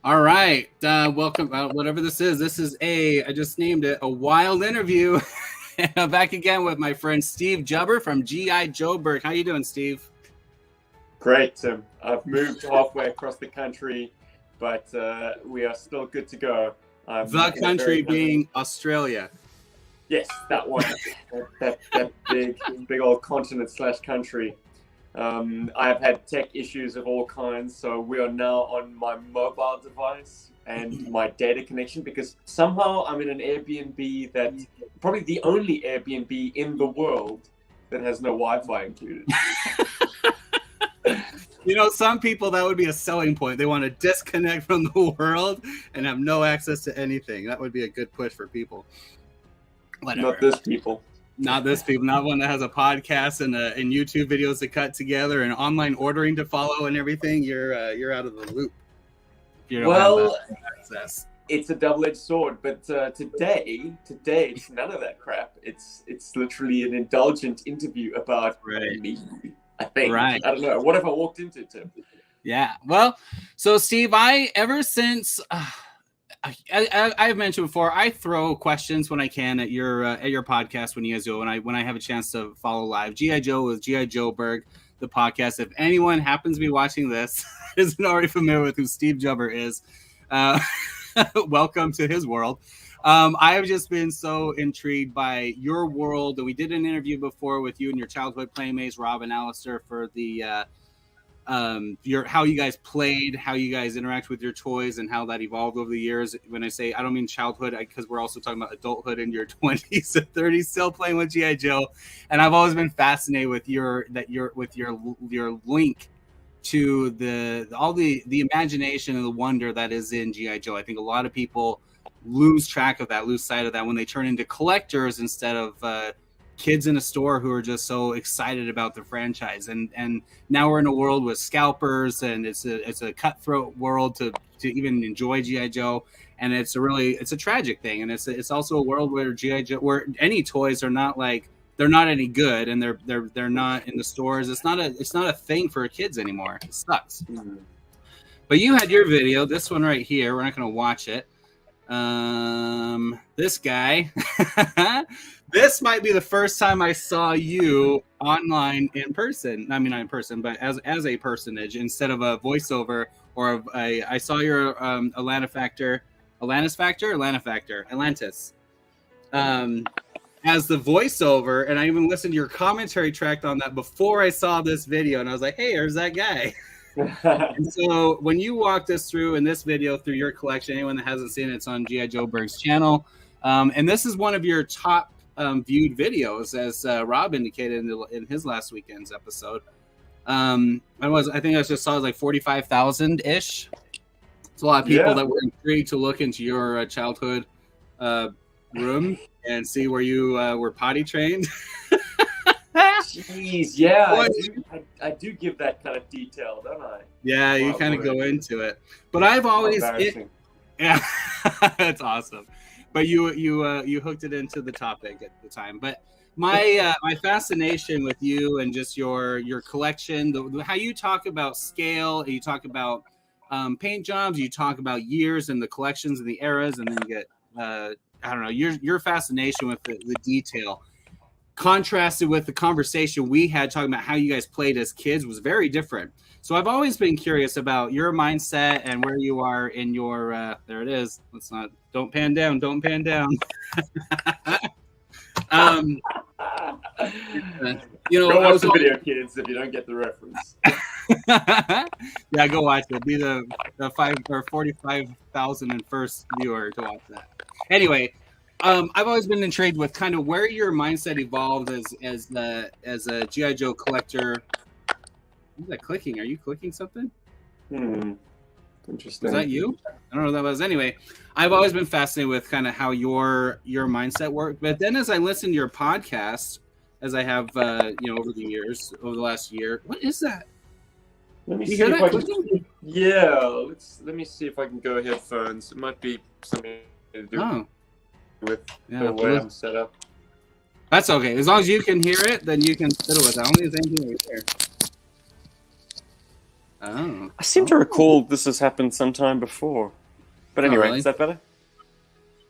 All right. Welcome. Whatever this is. I just named it a wild interview. And I'm back again with my friend Steve Jubber from GI Joburg. How you doing, Steve? Great, Tim. I've moved halfway across the country, but we are still good to go. The country being Australia. Yes, that one. that big old continent / country. I've had tech issues of all kinds, so we are now on my mobile device and my data connection because somehow I'm in an Airbnb that's probably the only Airbnb in the world that has no Wi-Fi included. You know, some people, that would be a selling point. They want to disconnect from the world and have no access to anything. That would be a good push for people. Whatever. Not this people. Not this people. Not one that has a podcast and YouTube videos to cut together and online ordering to follow and everything. You're out of the loop. You don't have that access. It's a double-edged sword, but today it's none of that crap. It's literally an indulgent interview about me. I think. Right. I don't know. What have I walked into, Tim? Yeah. Well, so Steve, ever since I've mentioned before, I throw questions when I can at your podcast when you guys do when I have a chance to follow live. GI Joe with GI Joburg, the podcast. If anyone happens to be watching this, isn't already familiar with who Steve Jubber is, welcome to his world. I have just been so intrigued by your world. We did an interview before with you and your childhood playmates, Rob and Alistair, for the how you guys played, how you guys interact with your toys, and how that evolved over the years. When I say I don't mean childhood, because we're also talking about adulthood in your 20s and 30s, still playing with GI Joe. And I've always been fascinated with your link to the imagination and the wonder that is in GI Joe. I think a lot of people lose track of that, lose sight of that when they turn into collectors instead of kids in a store who are just so excited about the franchise. And now we're in a world with scalpers, and it's a cutthroat world to even enjoy GI Joe. And it's a tragic thing. And it's also a world where GI Joe, where any toys are not they're not any good, and they're not in the stores. It's not a thing for kids anymore. It sucks. Mm-hmm. But you had your video, this one right here. We're not going to watch it. This guy, this might be the first time I saw you online in person. I mean, not in person, but as a personage instead of a voiceover or I saw your Atlantis as the voiceover, and I even listened to your commentary track on that before I saw this video, and I was like, hey, there's that guy. And so when you walked us through in this video through your collection, anyone that hasn't seen it, it's on GI Joburg's channel, and this is one of your top viewed videos, as Rob indicated in his last weekend's episode. I think I just saw it was like 45,000 ish. It's a lot of people that were intrigued to look into your childhood room and see where you were potty trained. Jeez, yeah, I do give that kind of detail, don't I? Yeah, you kind of go into it. But I've always, yeah, that's awesome. But you hooked it into the topic at the time. But my fascination with you and just your collection, how you talk about scale, you talk about paint jobs, you talk about years and the collections and the eras, and then you get I don't know, your fascination with the detail, contrasted with the conversation we had talking about how you guys played as kids, was very different. So I've always been curious about your mindset and where you are in your there it is. Don't pan down. You know, go watch the video, kids, if you don't get the reference. Yeah, go watch it. Be the 45,000 and first viewer to watch that. Anyway, I've always been intrigued with kind of where your mindset evolved as a GI Joe collector. What's that clicking? Are you clicking something? Interesting. Is that you? I don't know what that was. Anyway, I've always been fascinated with kind of how your mindset worked. But then as I listen to your podcast, as I have over the years, over the last year, what is that? Let me see if I can. Yeah, let me see if I can go headphones. It might be something to do with the way I'm set up. That's okay. As long as you can hear it, then you can fiddle with it. I don't think there's anything right there. I seem to recall this has happened sometime before. But anyway, really? Is that better?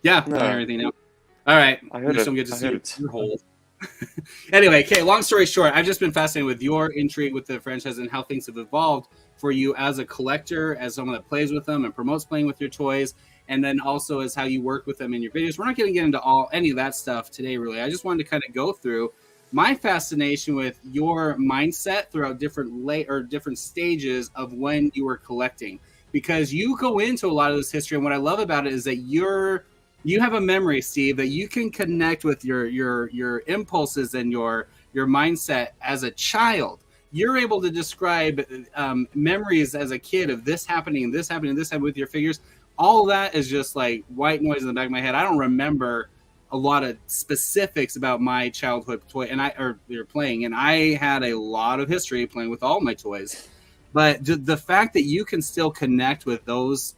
Yeah, no. Everything now. All right. I heard don't get to see your hole. Anyway, okay, long story short, I've just been fascinated with your intrigue with the franchise and how things have evolved for you as a collector, as someone that plays with them and promotes playing with your toys, and then also as how you work with them in your videos. We're not going to get into any of that stuff today, really. I just wanted to kind of go through my fascination with your mindset throughout different stages of when you were collecting, because you go into a lot of this history, and what I love about it is that you have a memory, Steve, that you can connect with your impulses and your mindset as a child. You're able to describe memories as a kid of this happening with your figures. All of that is just like white noise in the back of my head. I don't remember a lot of specifics about my childhood toy you're playing, and I had a lot of history playing with all my toys. But the fact that you can still connect with those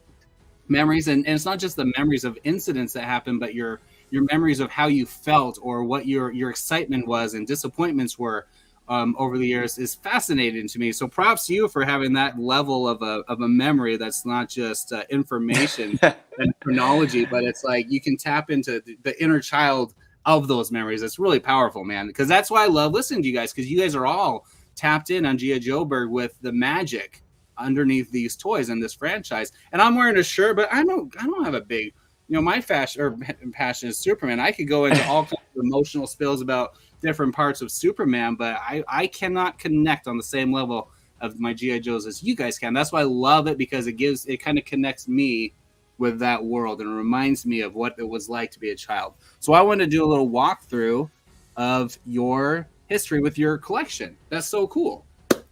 memories, and it's not just the memories of incidents that happened, but your memories of how you felt or what your excitement was and disappointments were over the years is fascinating to me. So props to you for having that level of a memory that's not just information and chronology, but it's like you can tap into the inner child of those memories. It's really powerful, man, because that's why I love listening to you guys, because you guys are all tapped in on Joburg with the magic underneath these toys and this franchise. And I'm wearing a shirt, but I don't have a big, my passion is Superman. I could go into all kinds of emotional spills about different parts of Superman, but I cannot connect on the same level of my G.I. Joes as you guys can. That's why I love it, because it kind of connects me with that world and reminds me of what it was like to be a child. So I want to do a little walkthrough of your history with your collection. That's so cool.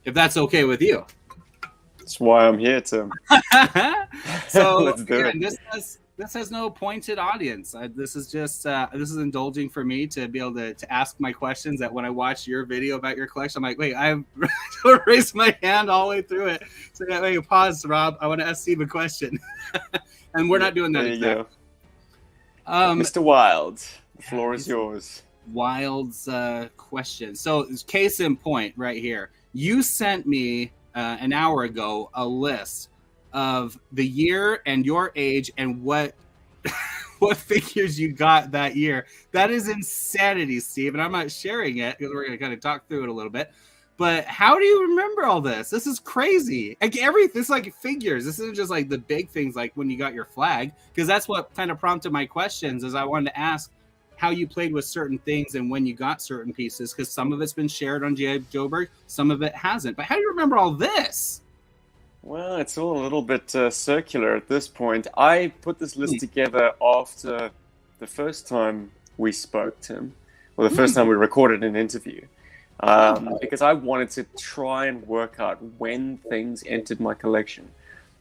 If that's okay with you. That's why I'm here, Tim. So Let's do it. This has no pointed audience. This is just this is indulging for me to be able to ask my questions. That when I watch your video about your collection, I'm like, wait, I raised my hand all the way through it. So that way, pause, Rob. I want to ask Steve a question, and we're not doing that. There you go. Mr. Wilde, the floor is yours. Wilde's question. So, case in point, right here. You sent me an hour ago a list of the year and your age and what figures you got that year. That is insanity, Steve, and I'm not sharing it because we're going to kind of talk through it a little bit. But how do you remember all this? This is crazy. Like this is like figures. This isn't just like the big things like when you got your flag, because that's what kind of prompted my questions, is I wanted to ask how you played with certain things and when you got certain pieces, because some of it's been shared on G.I. Joburg, some of it hasn't. But how do you remember all this? Well, it's all a little bit circular at this point. I put this list together after the first time we spoke, Tim, or the first time we recorded an interview, because I wanted to try and work out when things entered my collection.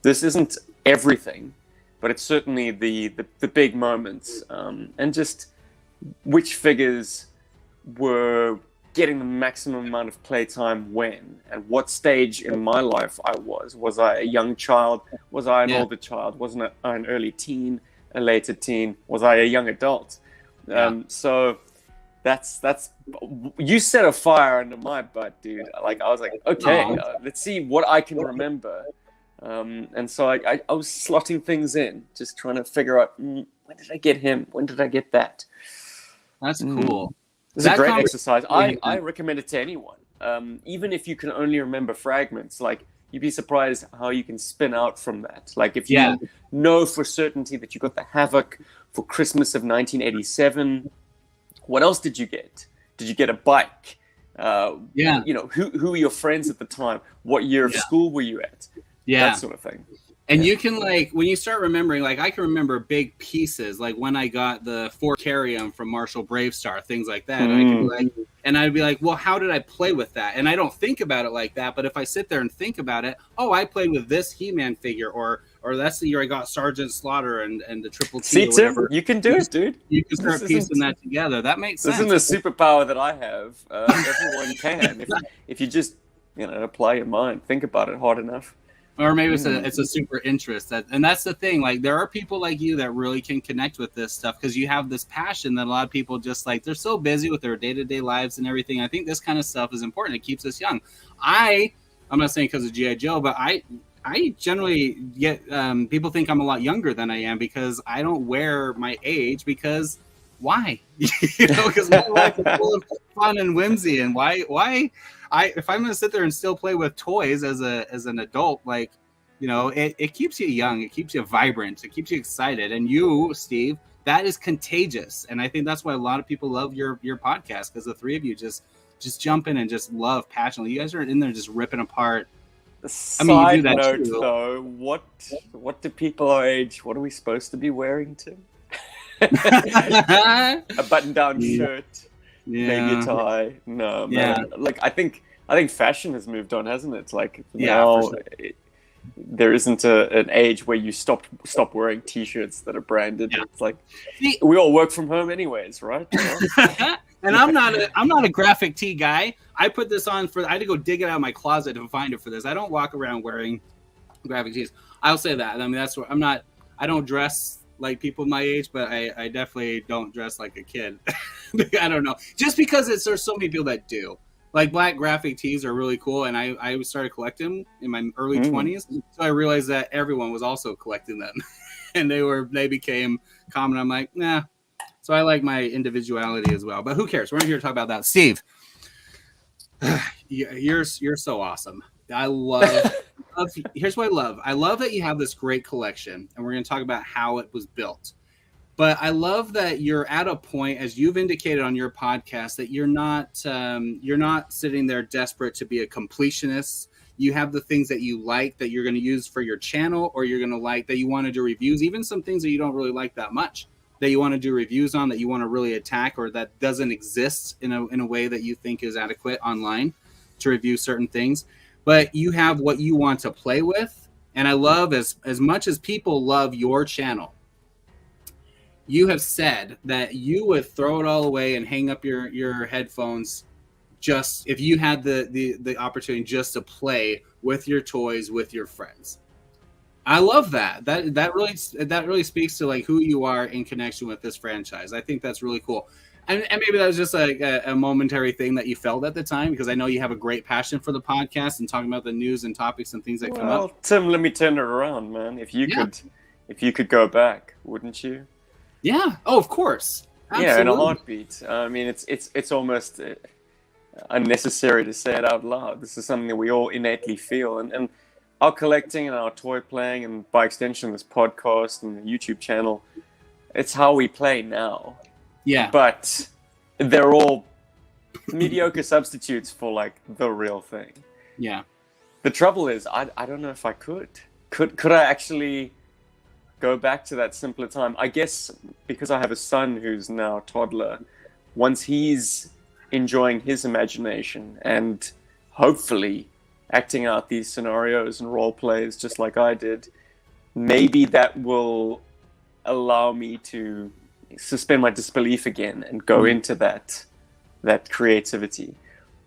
This isn't everything, but it's certainly the big moments, and just which figures were getting the maximum amount of playtime when, and what stage in my life I was. Was I a young child? Was I an older child? Wasn't I an early teen, a later teen? Was I a young adult? So that's you set a fire under my butt, dude. Like I was like, okay, let's see what I can remember. And so I was slotting things in, just trying to figure out when did I get him? When did I get that? That's cool. It's a great exercise. I recommend it to anyone. Even if you can only remember fragments, like you'd be surprised how you can spin out from that. Like if you know for certainty that you got the Havoc for Christmas of 1987, what else did you get? Did you get a bike? You know, who were your friends at the time? What year of school were you at? That sort of thing. And you can, like, when you start remembering, like, I can remember big pieces, like when I got the 4 Carry-On from Marshall Bravestar, things like that. And I'd be like, well, how did I play with that? And I don't think about it like that, but if I sit there and think about it, I played with this He-Man figure, or that's the year I got Sergeant Slaughter and the Triple T. See, Tim, you can do it, dude. You can start piecing that together. That makes sense. This isn't a superpower that I have. Everyone can. If you just, apply your mind, think about it hard enough. Or maybe it's a super interest. And that's the thing. Like, there are people like you that really can connect with this stuff because you have this passion that a lot of people just, like, they're so busy with their day-to-day lives and everything. I think this kind of stuff is important. It keeps us young. I'm not saying because of G.I. Joe, but I I generally get people think I'm a lot younger than I am because I don't wear my age because why? Because my life is full of fun and whimsy, and why if I'm going to sit there and still play with toys as an adult, like, it keeps you young, it keeps you vibrant, it keeps you excited. And you, Steve, that is contagious. And I think that's why a lot of people love your podcast, because the three of you just jump in and just love passionately. You guys are in there just ripping apart. Side note, though, what do people our age, what are we supposed to be wearing, Tim? A button-down shirt, maybe a tie. No, man. Like, I think fashion has moved on, hasn't it? It's like now sure. There isn't an age where you stop wearing T-shirts that are branded. Yeah. It's like we all work from home anyways, right? And I'm not a graphic tee guy. I put this on I had to go dig it out of my closet to find it for this. I don't walk around wearing graphic tees. I'll say that. I mean, that's what I don't dress like people my age, but I definitely don't dress like a kid. I don't know. Just because there's so many people that do. Like, black graphic tees are really cool, and I started collecting them in my early 20s. So I realized that everyone was also collecting them, and they became common. I'm like, nah. So I like my individuality as well. But who cares? We're not here to talk about that. Steve, you're so awesome. I love here's what I love. I love that you have this great collection, and we're going to talk about how it was built. But I love that you're at a point, as you've indicated on your podcast, that you're not sitting there desperate to be a completionist. You have the things that you like that you're going to use for your channel, or you're going to like that you want to do reviews, even some things that you don't really like that much, that you want to do reviews on, that you want to really attack, or that doesn't exist in a way that you think is adequate online to review certain things. But you have what you want to play with. And I love, as much as people love your channel, you have said that you would throw it all away and hang up your headphones just if you had the opportunity just to play with your toys with your friends. I love that. That really speaks to like who you are in connection with this franchise. I think that's really cool. And maybe that was just a momentary thing that you felt at the time, because I know you have a great passion for the podcast and talking about the news and topics and things that come up. Well, Tim, let me turn it around, man. If you could go back, wouldn't you? Yeah. Oh, of course. Absolutely. Yeah, in a heartbeat. I mean, it's almost unnecessary to say it out loud. This is something that we all innately feel, and our collecting and our toy playing, and by extension, this podcast and the YouTube channel, it's how we play now. Yeah. But they're all mediocre substitutes for like the real thing. Yeah. The trouble is, I don't know if I could. Could I actually go back to that simpler time? I guess because I have a son who's now a toddler, once he's enjoying his imagination and hopefully acting out these scenarios and role plays just like I did, maybe that will allow me to suspend my disbelief again and go into that creativity.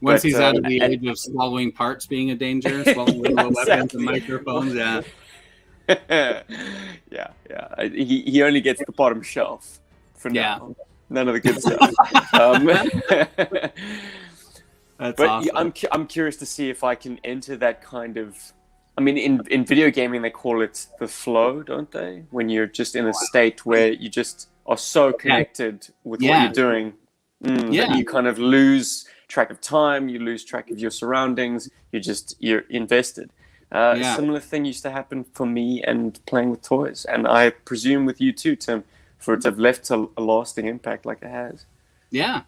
Once he's out of the age of swallowing parts being a danger, swallowing little weapons and microphones, yeah. He only gets the bottom shelf for now. None of the good stuff. That's awesome. I'm curious to see if I can enter that kind of. I mean, in video gaming they call it the flow, don't they? When you're just in a state where you just are so connected with what you're doing, that you kind of lose track of time, you lose track of your surroundings. You're invested. Similar thing used to happen for me and playing with toys, and I presume with you too, Tim, for it to have left a lasting impact like it has. Yeah,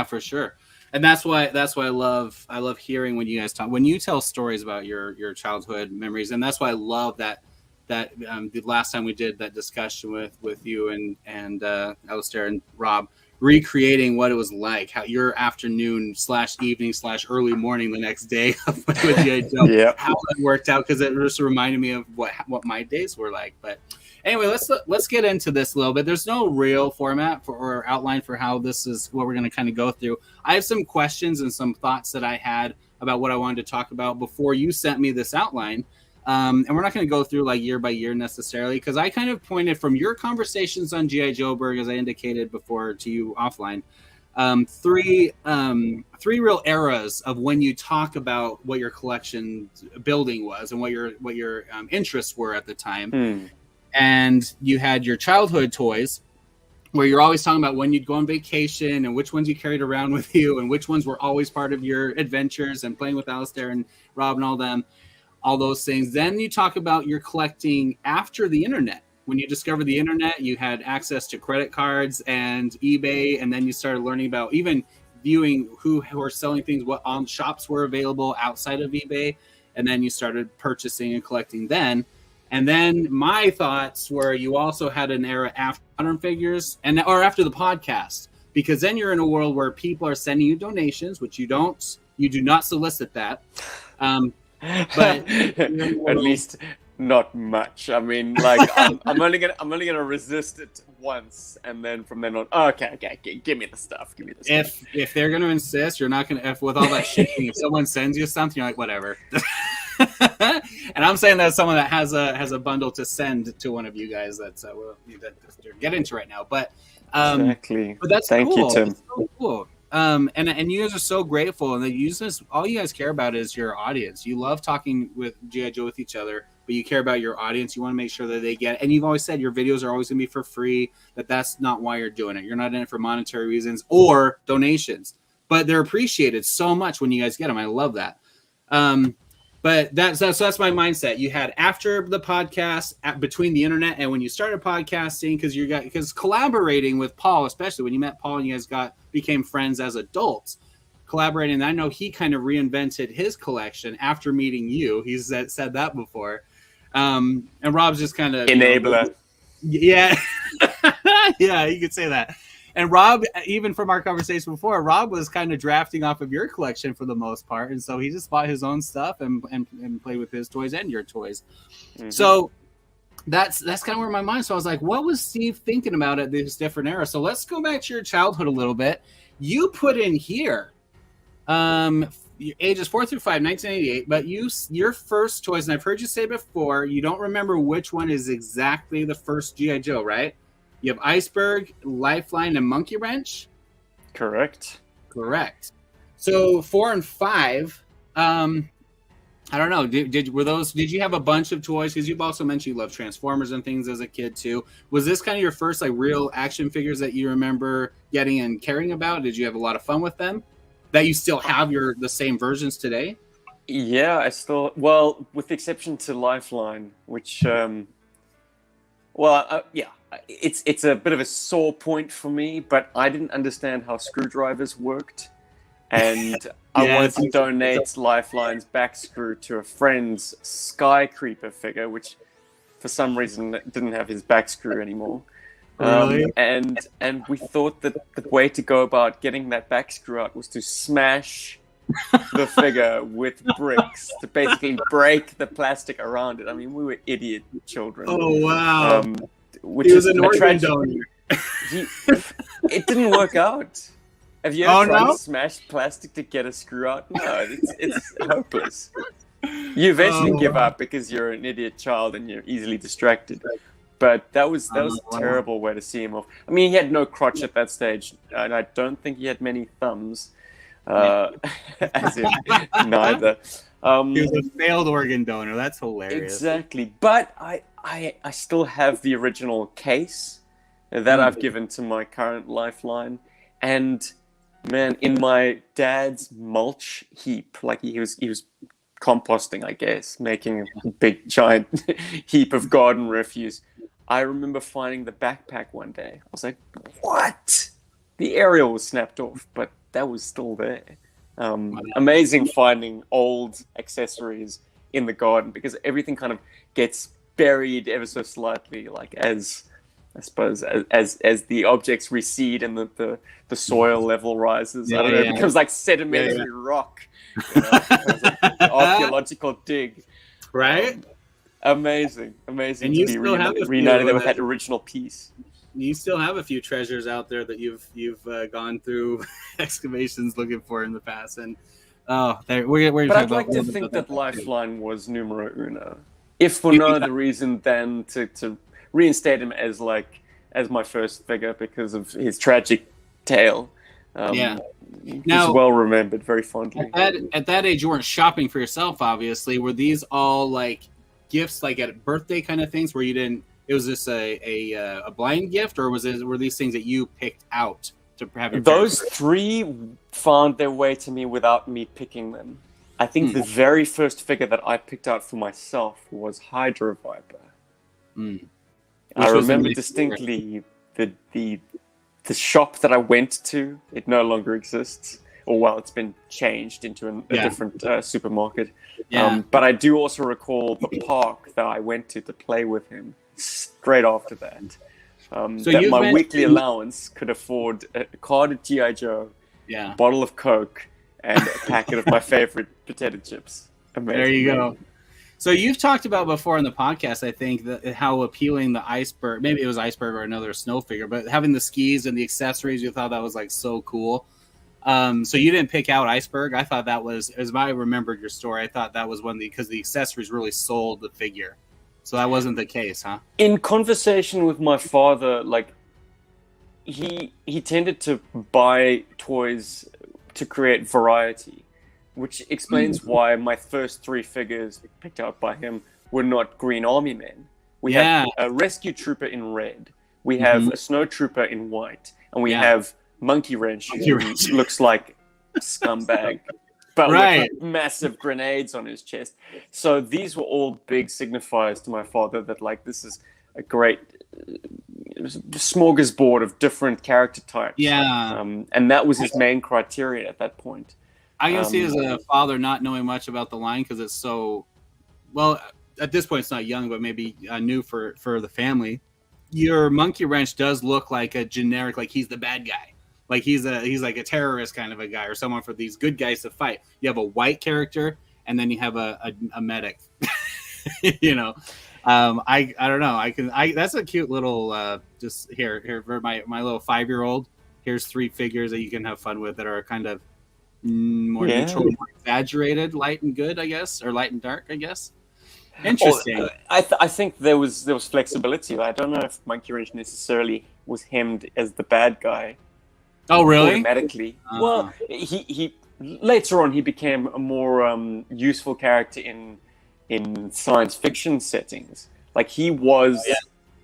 for sure. And that's why I love hearing when you guys talk, when you tell stories about your childhood memories, and that's why I love that the last time we did that discussion with you and Alistair and Rob, recreating what it was like, how your afternoon / evening / early morning the next day with G.I. Joe, how it worked out, because it just reminded me of what my days were like. But anyway, let's get into this a little bit. There's no real format or outline for how this is what we're going to kind of go through. I have some questions and some thoughts that I had about what I wanted to talk about before you sent me this outline. And we're not going to go through like year by year necessarily, because I kind of pointed from your conversations on G.I. Joburg, as I indicated before to you offline, three real eras of when you talk about what your collection building was and what your interests were at the time. And you had your childhood toys, where you're always talking about when you'd go on vacation and which ones you carried around with you and which ones were always part of your adventures and playing with Alistair and Rob and all those things. Then you talk about your collecting after the internet. When you discovered the internet, you had access to credit cards and eBay, and then you started learning about even viewing who were selling things, what shops were available outside of eBay, and then you started purchasing and collecting then. And then my thoughts were you also had an era after modern figures or after the podcast, because then you're in a world where people are sending you donations, which you do not solicit that. But at least not much. I mean, like I'm only gonna resist it once, and then from then on, okay, give me the stuff. If they're gonna insist, you're not gonna. With all that shipping, if someone sends you something, you're like, whatever. And I'm saying that someone that has a bundle to send to one of you guys that they're getting into right now, but exactly. But that's Thank cool. you, Tim. It's so cool. And you guys are so grateful, and all you guys care about is your audience. You love talking with G.I. Joe with each other, but you care about your audience. You want to make sure that they get it. And you've always said your videos are always going to be for free, that's not why you're doing it. You're not in it for monetary reasons or donations, but they're appreciated so much when you guys get them. I love that. But that's my mindset. You had after the podcast, between the internet, and when you started podcasting, because collaborating with Paul, especially when you met Paul and you guys became friends as adults, collaborating. And I know he kind of reinvented his collection after meeting you. He's said that before. And Rob's just kind of enabler. Yeah, yeah, you could say that. And Rob, even from our conversation before, Rob was kind of drafting off of your collection for the most part. And so he just bought his own stuff and played with his toys and your toys. Mm-hmm. So that's kind of where my mind. So I was like, what was Steve thinking about at this different era? So let's go back to your childhood a little bit. You put in here ages 4 through 5, 1988, but your first toys, and I've heard you say before, you don't remember which one is exactly the first G.I. Joe, right? You have Iceberg, Lifeline, and Monkey Wrench? Correct. So 4 and 5, I don't know. Did you have a bunch of toys? Because you've also mentioned you love Transformers and things as a kid too. Was this kind of your first like real action figures that you remember getting and caring about? Did you have a lot of fun with them? That you still have the same versions today? Yeah, I still, well, with the exception to Lifeline, which yeah. It's a bit of a sore point for me, but I didn't understand how screwdrivers worked, and I wanted to donate Lifeline's back screw to a friend's Sky Creeper figure, which for some reason didn't have his back screw anymore. Really? And we thought that the way to go about getting that back screw out was to smash the figure with bricks to basically break the plastic around it. I mean, we were idiot children. Oh wow! Which he was is an organ donor. It didn't work out. Have you ever tried to smash plastic to get a screw out? No, it's hopeless. You eventually give up because you're an idiot child and you're easily distracted. But that was a terrible way to see him off. I mean, he had no crotch at that stage, and I don't think he had many thumbs. As in neither. He was a failed organ donor. That's hilarious. Exactly. But I still have the original case that I've given to my current Lifeline. And man, in my dad's mulch heap, like he was composting, I guess, making a big giant heap of garden refuse. I remember finding the backpack one day. I was like, what? The aerial was snapped off, but that was still there. Amazing finding old accessories in the garden, because everything kind of gets buried ever so slightly, like as the objects recede and the soil level rises. I don't know, it becomes like sedimentary rock. You know? Like archaeological dig. Right? Amazing And to you be still have reunited with that original piece. You still have a few treasures out there that you've gone through excavations looking for in the past, and but I'd like to think that Lifeline was numero uno, if for no other reason than to reinstate him as my first figure because of his tragic tale. Yeah. He's Now, well remembered, very fondly. at that age, you weren't shopping for yourself, obviously. Were these all like gifts, like at birthday kind of things, where you didn't? It was just a blind gift, or were these things that you picked out to have your Those parents? 3 found their way to me without me picking them. I think the very first figure that I picked out for myself was Hydro Viper. I remember distinctly the shop that I went to. It no longer exists, or well, it's been changed into a different supermarket. Yeah. But I do also recall the park that I went to play with him straight after that. So that my weekly allowance could afford a carded G.I. Joe, a bottle of Coke, and a packet of my favorite potato chips. Amazing. There you go. So you've talked about before in the podcast, I think, how appealing the iceberg, maybe it was iceberg or another snow figure, but having the skis and the accessories, you thought that was like so cool. So you didn't pick out iceberg. I thought that was, as I remembered your story, I thought that was because the accessories really sold the figure. So that wasn't the case, huh? In conversation with my father, like he tended to buy toys to create variety, which explains why my first 3 figures picked out by him were not Green Army men. We have a rescue trooper in red, we have a snow trooper in white, and we have Monkey Wrench, who looks like a scumbag, but with massive grenades on his chest. So these were all big signifiers to my father that, like, this is a great smorgasbord of different character types. Yeah. And that was his main criteria at that point. I can see as a father not knowing much about the line because it's so, well, at this point it's not young, but maybe new for the family. Your Monkey Wrench does look like a generic, like he's the bad guy. Like he's like a terrorist kind of a guy, or someone for these good guys to fight. You have a white character, and then you have a medic. You know, I don't know. That's a cute little just here for my little 5-year-old. Here's 3 figures that you can have fun with that are kind of more neutral, more exaggerated, light and good, I guess, or light and dark, I guess. Interesting. I think there was flexibility. I don't know if Monkey Wrench necessarily was hemmed as the bad guy. Oh, really? Automatically. Well, he later on he became a more useful character in science fiction settings. Like he was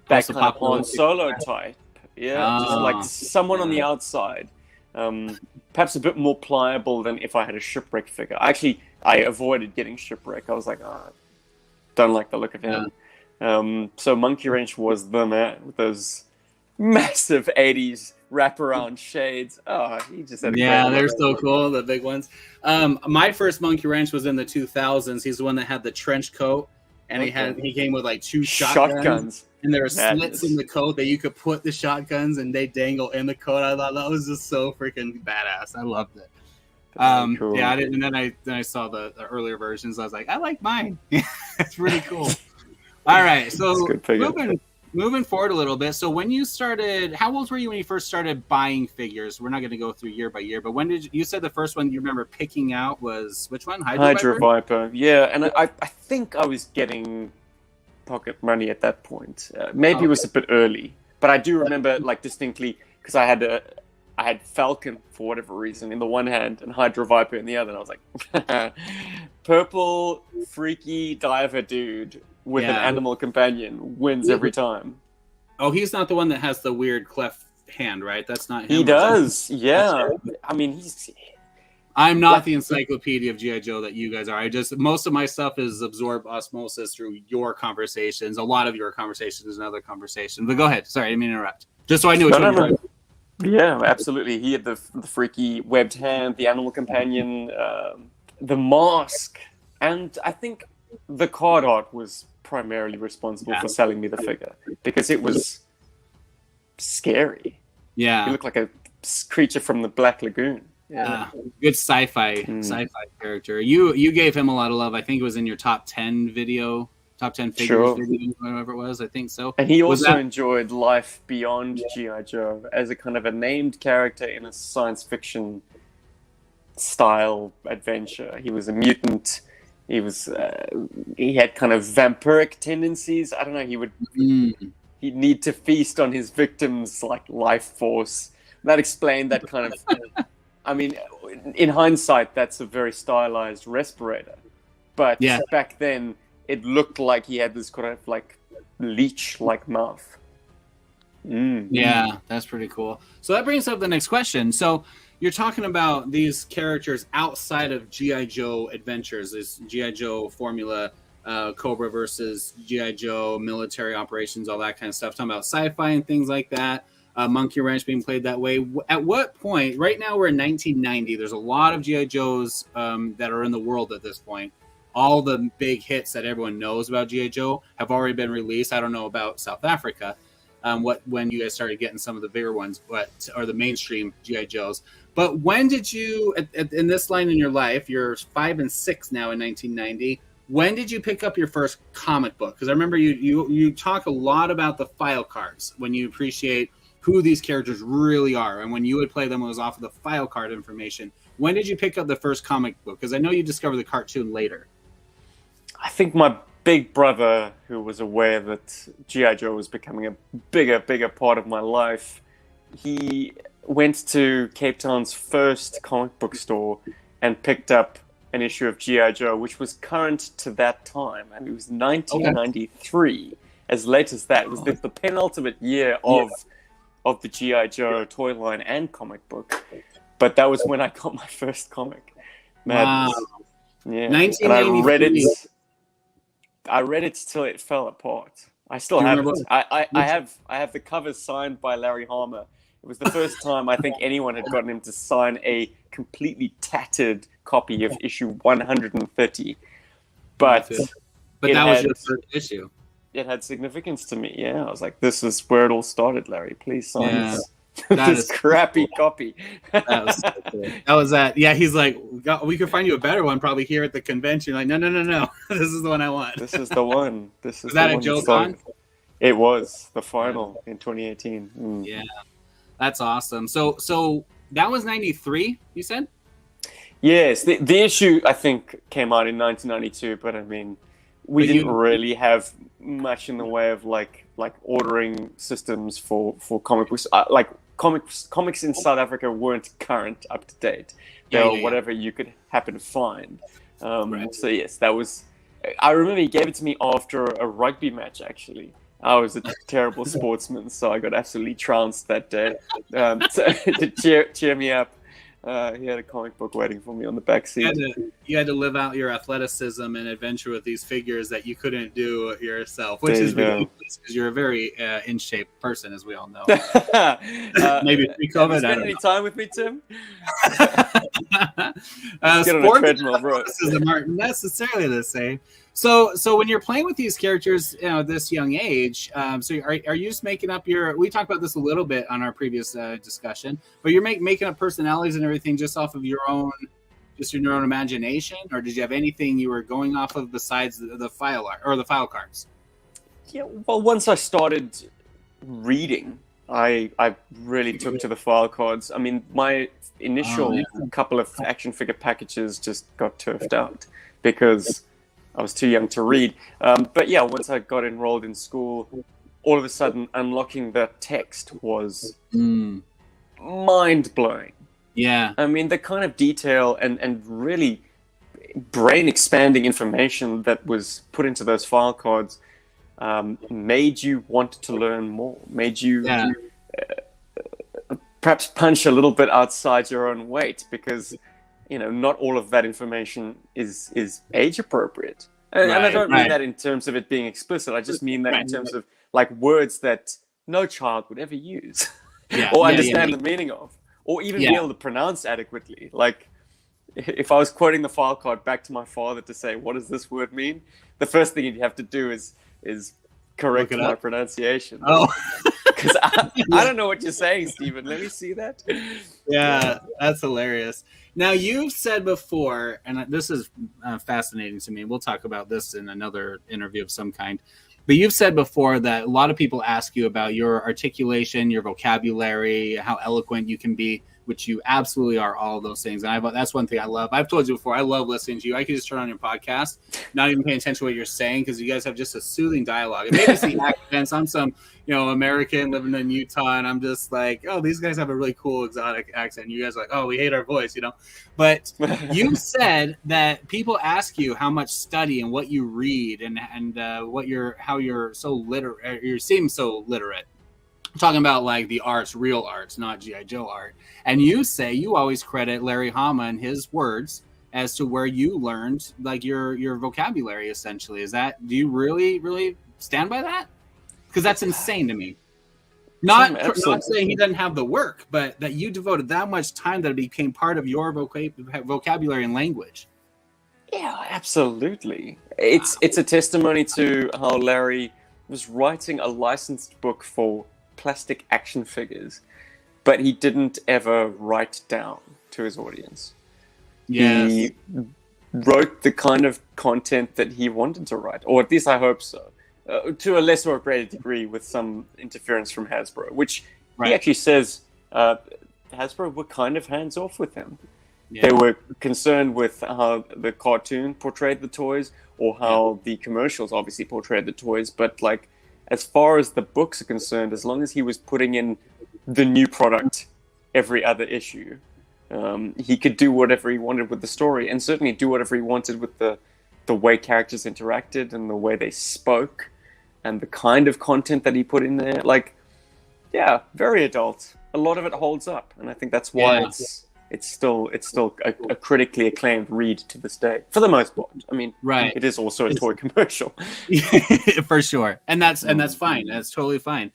that kind of Han Solo type. Yeah, just like someone on the outside. Perhaps a bit more pliable than if I had a Shipwreck figure. Actually, I avoided getting Shipwreck. I was like, don't like the look of him. So Monkey Wrench was the man with those massive 80s wraparound shades. Oh, he just had a they're so cool, the big ones. My first Monkey Wrench was in the 2000s. He's the one that had the trench coat, and he came with like 2 shotguns. And there are slits in the coat that you could put the shotguns and they dangle in the coat. I thought that was just so freaking badass. I loved it. Cool. Yeah, and then I saw the earlier versions. I was like, I like mine. It's really cool. All right, so moving forward a little bit. So when you started, how old were you when you first started buying figures? We're not going to go through year by year, but when did you said the first one you remember picking out was which one? Hydro Viper. Yeah, and I think I was getting pocket money at that point. Maybe it was a bit early, but I do remember like distinctly because I had Falcon for whatever reason in the one hand and Hydro Viper in the other, and I was like, purple freaky diver dude with an animal companion wins every time. Oh, he's not the one that has the weird cleft hand, right? That's not him. He does, yeah. I mean, I'm not the encyclopedia of G.I. Joe that you guys are. Most of my stuff is absorbed osmosis through your conversations, a lot of your conversations and other conversations. But go ahead. Sorry, I didn't mean to interrupt. Just so I knew which one you're talking. Yeah, absolutely. He had the freaky webbed hand, the animal companion, the mask, and I think the card art was primarily responsible for selling me the figure because it was scary. Yeah. He looked like a creature from the Black Lagoon. Yeah, good sci-fi character. You gave him a lot of love. I think it was in your top 10 figures video, whatever it was. I think so. And he also enjoyed life beyond G.I. Joe as a kind of a named character in a science fiction style adventure. He was a mutant. He was he had kind of vampiric tendencies. I don't know. He'd need to feast on his victims' like life force that explained that kind of. I mean, in hindsight, that's a very stylized respirator, but back then it looked like he had this kind of like leech-like mouth. Yeah, that's pretty cool. So that brings up the next question. So you're talking about these characters outside of G.I. Joe adventures, this G.I. Joe formula, Cobra versus G.I. Joe, military operations, all that kind of stuff. Talking about sci-fi and things like that. Monkey Wrench being played that way. At what point, right now we're in 1990, there's a lot of G.I. Joes that are in the world at this point. All the big hits that everyone knows about G.I. Joe have already been released. I don't know about South Africa, when you guys started getting some of the bigger ones, or the mainstream G.I. Joes. But when did you, in this line in your life, you're 5 and 6 now in 1990, when did you pick up your first comic book? Because I remember you talk a lot about the file cards when you appreciate who these characters really are. And when you would play them, it was off of the file card information. When did you pick up the first comic book? Because I know you discovered the cartoon later. I think my big brother, who was aware that G.I. Joe was becoming a bigger part of my life, he went to Cape Town's first comic book store and picked up an issue of G.I. Joe, which was current to that time. And it was 1993. Okay. As late as that. It was the penultimate year of the G.I. Joe toy line and comic book. But that was when I got my first comic. Wow. Yeah. And I read it till it fell apart. I still have it. I have the cover signed by Larry Hama. It was the first time I think anyone had gotten him to sign a completely tattered copy of issue 130. But that was your first issue. It had significance to me. Yeah, I was like, "This is where it all started, Larry. Please sign this crappy copy." That was so cool. That was that. Yeah, he's like, "We could find you a better one, probably here at the convention." Like, no. This is the one I want. This is the one. This is that at Joe Con? It was the final in 2018. Yeah, that's awesome. So that was 93. You said? Yes, the issue I think came out in 1992, but I mean, we didn't really have much in the way of like ordering systems for comic books. Comics in South Africa weren't current, up to date. They were whatever you could happen to find. So yes, that was. I remember he gave it to me after a rugby match. Actually, I was a terrible sportsman, so I got absolutely trounced that day. So to cheer me up. He had a comic book waiting for me on the back seat. You had to live out your athleticism and adventure with these figures that you couldn't do yourself, which is ridiculous because you're a very in shape person, as we all know. Maybe pre-COVID. Have you spent any time with me, Tim? Sport athleticism aren't necessarily the same. So when you're playing with these characters, at this young age, so are you just making up we talked about this a little bit on our previous discussion, but you're making up personalities and everything just off of your own imagination, or did you have anything you were going off of besides the file art or the file cards? Yeah, well, once I started reading, I really took to the file cards. I mean, my initial couple of action figure packages just got turfed out because I was too young to read. But yeah, once I got enrolled in school, all of a sudden unlocking that text was mind-blowing. Yeah. I mean, the kind of detail and really brain-expanding information that was put into those file cards made you want to learn more, made you perhaps punch a little bit outside your own weight because not all of that information is age appropriate. And I don't mean that in terms of it being explicit. I just mean that in terms of like words that no child would ever use or understand the meaning of, or even be able to pronounce adequately. Like if I was quoting the file card back to my father to say, what does this word mean? The first thing you'd have to do is correct my pronunciation. Oh, because I don't know what you're saying, Stephen. Let me see that. Yeah, that's hilarious. Now, you've said before, and this is fascinating to me, we'll talk about this in another interview of some kind, but you've said before that a lot of people ask you about your articulation, your vocabulary, how eloquent you can be which you absolutely are all of those things. And that's one thing I love. I've told you before, I love listening to you. I can just turn on your podcast, not even paying attention to what you're saying, because you guys have just a soothing dialogue. And maybe it's the accents. I'm some, American living in Utah, and I'm just like, oh, these guys have a really cool exotic accent. You guys are like, oh, we hate our voice, But you said that people ask you how much study and what you read and how you're so literate. You seem so literate. Talking about like the arts, real arts, not G.I. Joe art. And you say you always credit Larry Hama and his words as to where you learned like your vocabulary, essentially. Do you really, really stand by that? Because that's insane to me. Not saying he doesn't have the work, but that you devoted that much time that it became part of your vocabulary and language. Yeah, absolutely. It's a testimony to how Larry was writing a licensed book for plastic action figures, but he didn't ever write down to his audience. Yes. He wrote the kind of content that he wanted to write, or at least I hope so, to a lesser or greater degree with some interference from Hasbro, which he actually says Hasbro were kind of hands-off with him. Yeah. They were concerned with how the cartoon portrayed the toys, or how the commercials obviously portrayed the toys, but like, as far as the books are concerned, as long as he was putting in the new product every other issue, he could do whatever he wanted with the story, and certainly do whatever he wanted with the way characters interacted and the way they spoke and the kind of content that he put in there. Like, yeah, very adult. A lot of it holds up, and I think that's why it's still a critically acclaimed read to this day, for the most part. I mean, it is also a toy commercial. For sure. And that's fine. That's totally fine.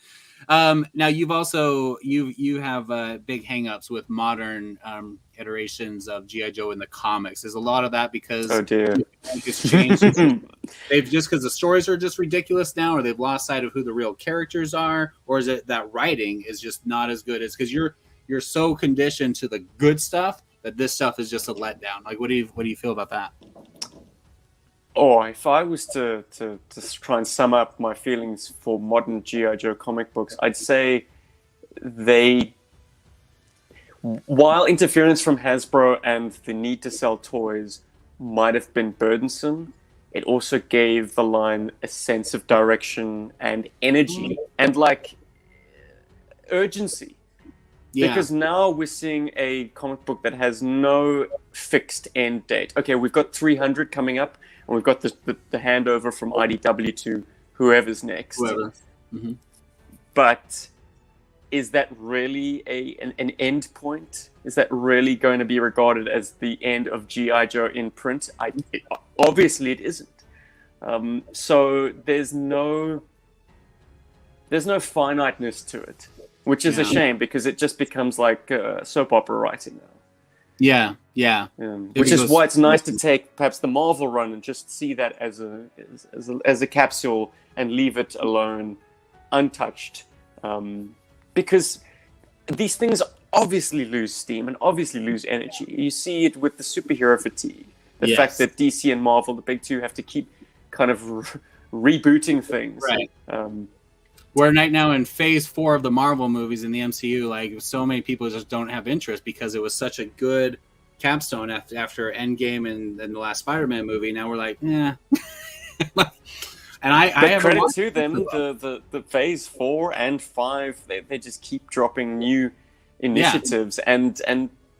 Now you've also, you have big hangups with modern iterations of G.I. Joe in the comics. There's a lot of that because it's changed. They've just, because the stories are just ridiculous now, or they've lost sight of who the real characters are, or is it that writing is just not as good as, because you're so conditioned to the good stuff that this stuff is just a letdown. Like, what do you feel about that? Oh, if I was to try and sum up my feelings for modern G.I. Joe comic books, I'd say while interference from Hasbro and the need to sell toys might have been burdensome, it also gave the line a sense of direction and energy and like urgency. Yeah. Because now we're seeing a comic book that has no fixed end date. Okay, we've got 300 coming up, and we've got the handover from IDW to whoever's next. Mm-hmm. But is that really an end point? Is that really going to be regarded as the end of G.I. Joe in print? Obviously, it isn't. So there's no finiteness to it. Which is a shame, because it just becomes like soap opera writing now. Yeah. Which is why it's nice to take perhaps the Marvel run and just see that as a capsule and leave it alone, untouched. Because these things obviously lose steam and obviously lose energy. You see it with the superhero fatigue. The fact that DC and Marvel, the big two, have to keep kind of rebooting things. Right. Where right now in phase 4 of the Marvel movies in the MCU, like so many people just don't have interest because it was such a good capstone after Endgame and the last Spider-Man movie. Now we're like, yeah. And I have credit to them. The phase 4 and 5, they just keep dropping new initiatives, and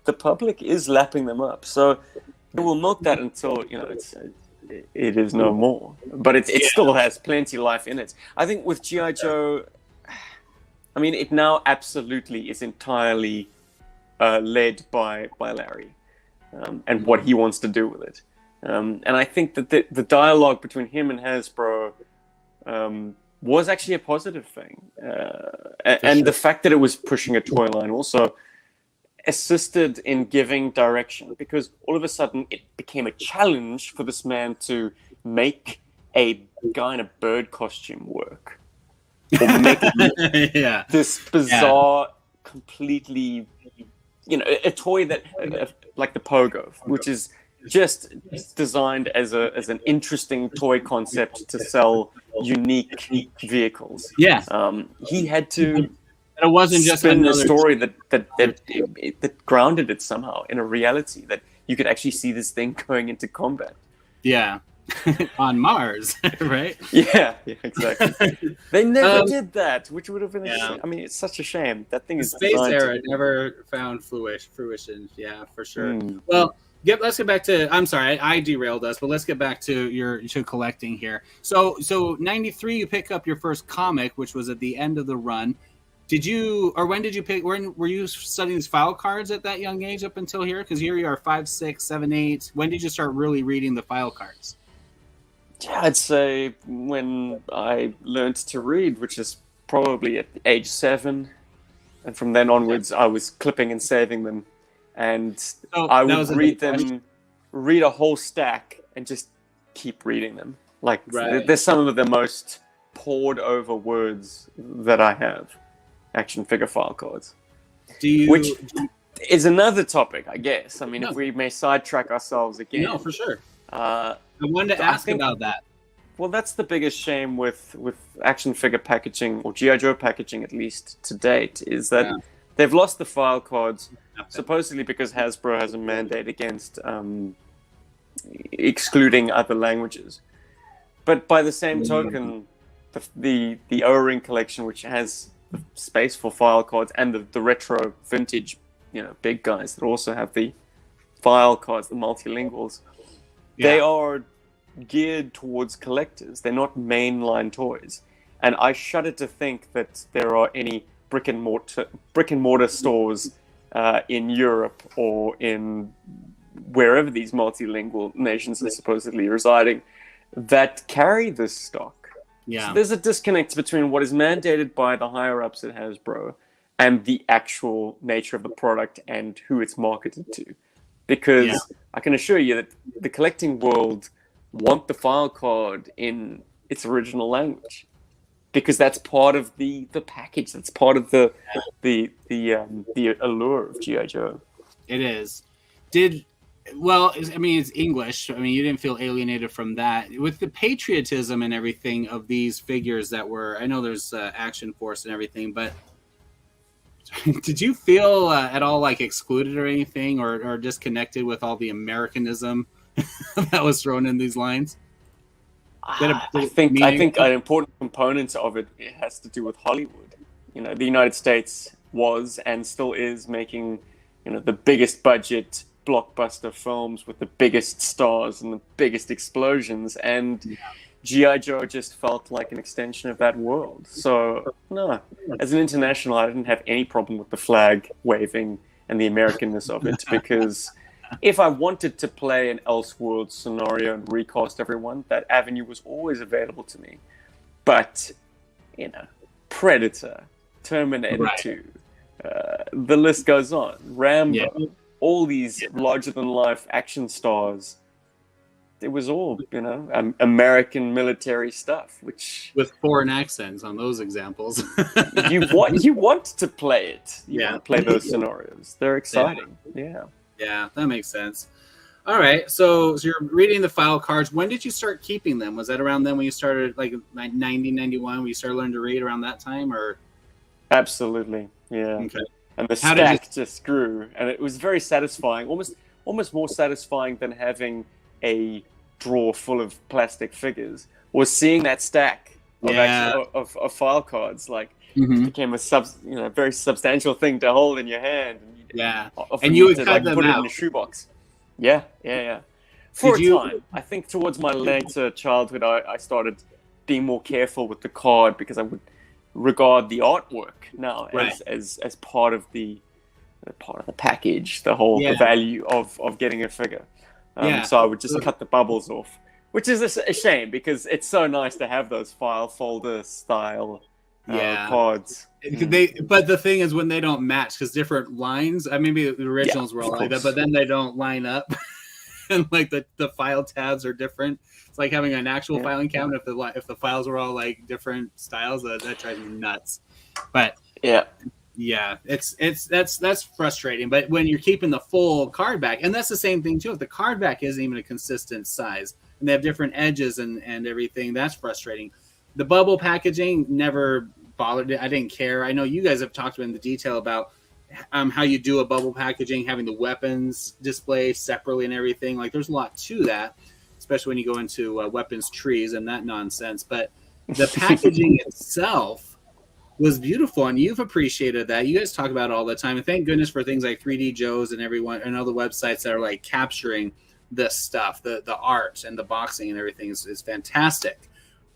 the public is lapping them up. So we'll milk that until it is no more, but it still has plenty of life in it. I think with G.I. Joe, I mean, it now absolutely is entirely led by Larry and what he wants to do with it. And I think that the dialogue between him and Hasbro was actually a positive thing. And the fact that it was pushing a toy line also assisted in giving direction, because all of a sudden it became a challenge for this man to make a guy in a bird costume work, or make this bizarre, completely, a toy that like the Pogo, which is just designed as an interesting toy concept to sell unique vehicles. He had to It wasn't just spin a another story that grounded it somehow in a reality that you could actually see this thing going into combat. Yeah. On Mars, right? Yeah, exactly. They never did that, which would have been a shame. I mean, it's such a shame. That thing is space era never found fruition. Yeah, for sure. Well, let's get back to. I'm sorry, I derailed us, but let's get back to collecting here. So 93, you pick up your first comic, which was at the end of the run. When did you pick? Were you studying these file cards at that young age up until here? Because here you are 5, 6, 7, 8. When did you start really reading the file cards? Yeah, I'd say when I learned to read, which is probably at age 7, and from then onwards, I was clipping and saving them, and I would read a whole stack, and just keep reading them. Like they're some of the most pored over words that I have. Action figure file cards, which is another topic, I guess. I mean, if we may sidetrack ourselves again. No, for sure. I wanted to ask about that. Well, that's the biggest shame with action figure packaging, or G.I. Joe packaging at least to date, is that they've lost the file cards, supposedly because Hasbro has a mandate against excluding other languages. But by the same token, the O-Ring collection, which has space for file cards, and the retro vintage, big guys that also have the file cards, the multilinguals, they are geared towards collectors. They're not mainline toys. And I shudder to think that there are any brick and mortar stores in Europe or in wherever these multilingual nations are supposedly residing that carry this stock. Yeah. So there's a disconnect between what is mandated by the higher ups at Hasbro and the actual nature of the product and who it's marketed to. Because I can assure you that the collecting world want the file card in its original language, because that's part of the package. That's part of the allure of G.I. Joe. It is. It's English. I mean, you didn't feel alienated from that. With the patriotism and everything of these figures that were, I know there's Action Force and everything, but did you feel at all like excluded or anything, or disconnected with all the Americanism that was thrown in these lines? I think an important component of it has to do with Hollywood. The United States was and still is making, the biggest budget blockbuster films with the biggest stars and the biggest explosions, and G.I. Joe just felt like an extension of that world. So, no, as an international, I didn't have any problem with the flag waving and the Americanness of it, because if I wanted to play an Elseworld scenario and recast everyone, that avenue was always available to me. But, Predator, Terminator 2, the list goes on, Rambo, all these larger-than-life action stars, it was all, American military stuff, which... With foreign accents on those examples. you want to play it. You want to play those scenarios. They're exciting. Yeah, that makes sense. All right, so you're reading the file cards. When did you start keeping them? Was that around then when you started, like 90, 91, when you started learning to read around that time, or? Absolutely, yeah. Okay. And the stack just grew, and it was very satisfying, almost more satisfying than having a drawer full of plastic figures, was seeing that stack of file cards. Like, it became a very substantial thing to hold in your hand. And you would cut them put out. It in a shoebox. Yeah. For a time. I think towards my later childhood, I started being more careful with the card, because I would regard the artwork now as part of the package, the whole the value of getting a figure. So I would just cut the bubbles off, which is a shame, because it's so nice to have those file folder style cards. But the thing is, when they don't match, because different lines, maybe the originals were all like that, but then they don't line up, and like the file tabs are different. It's like having an actual filing cabinet. If the files were all like different styles, that drives me nuts. But that's frustrating. But when you're keeping the full card back, and that's the same thing too. If the card back isn't even a consistent size, and they have different edges and everything, that's frustrating. The bubble packaging never bothered it. I didn't care. I know you guys have talked in the detail about how you do a bubble packaging, having the weapons display separately and everything. Like, there's a lot to that, especially when you go into weapons trees and that nonsense. But the packaging itself was beautiful, and you've appreciated that. You guys talk about it all the time, and thank goodness for things like 3D Joe's and everyone and other websites that are like capturing this stuff. The art and the boxing and everything is fantastic.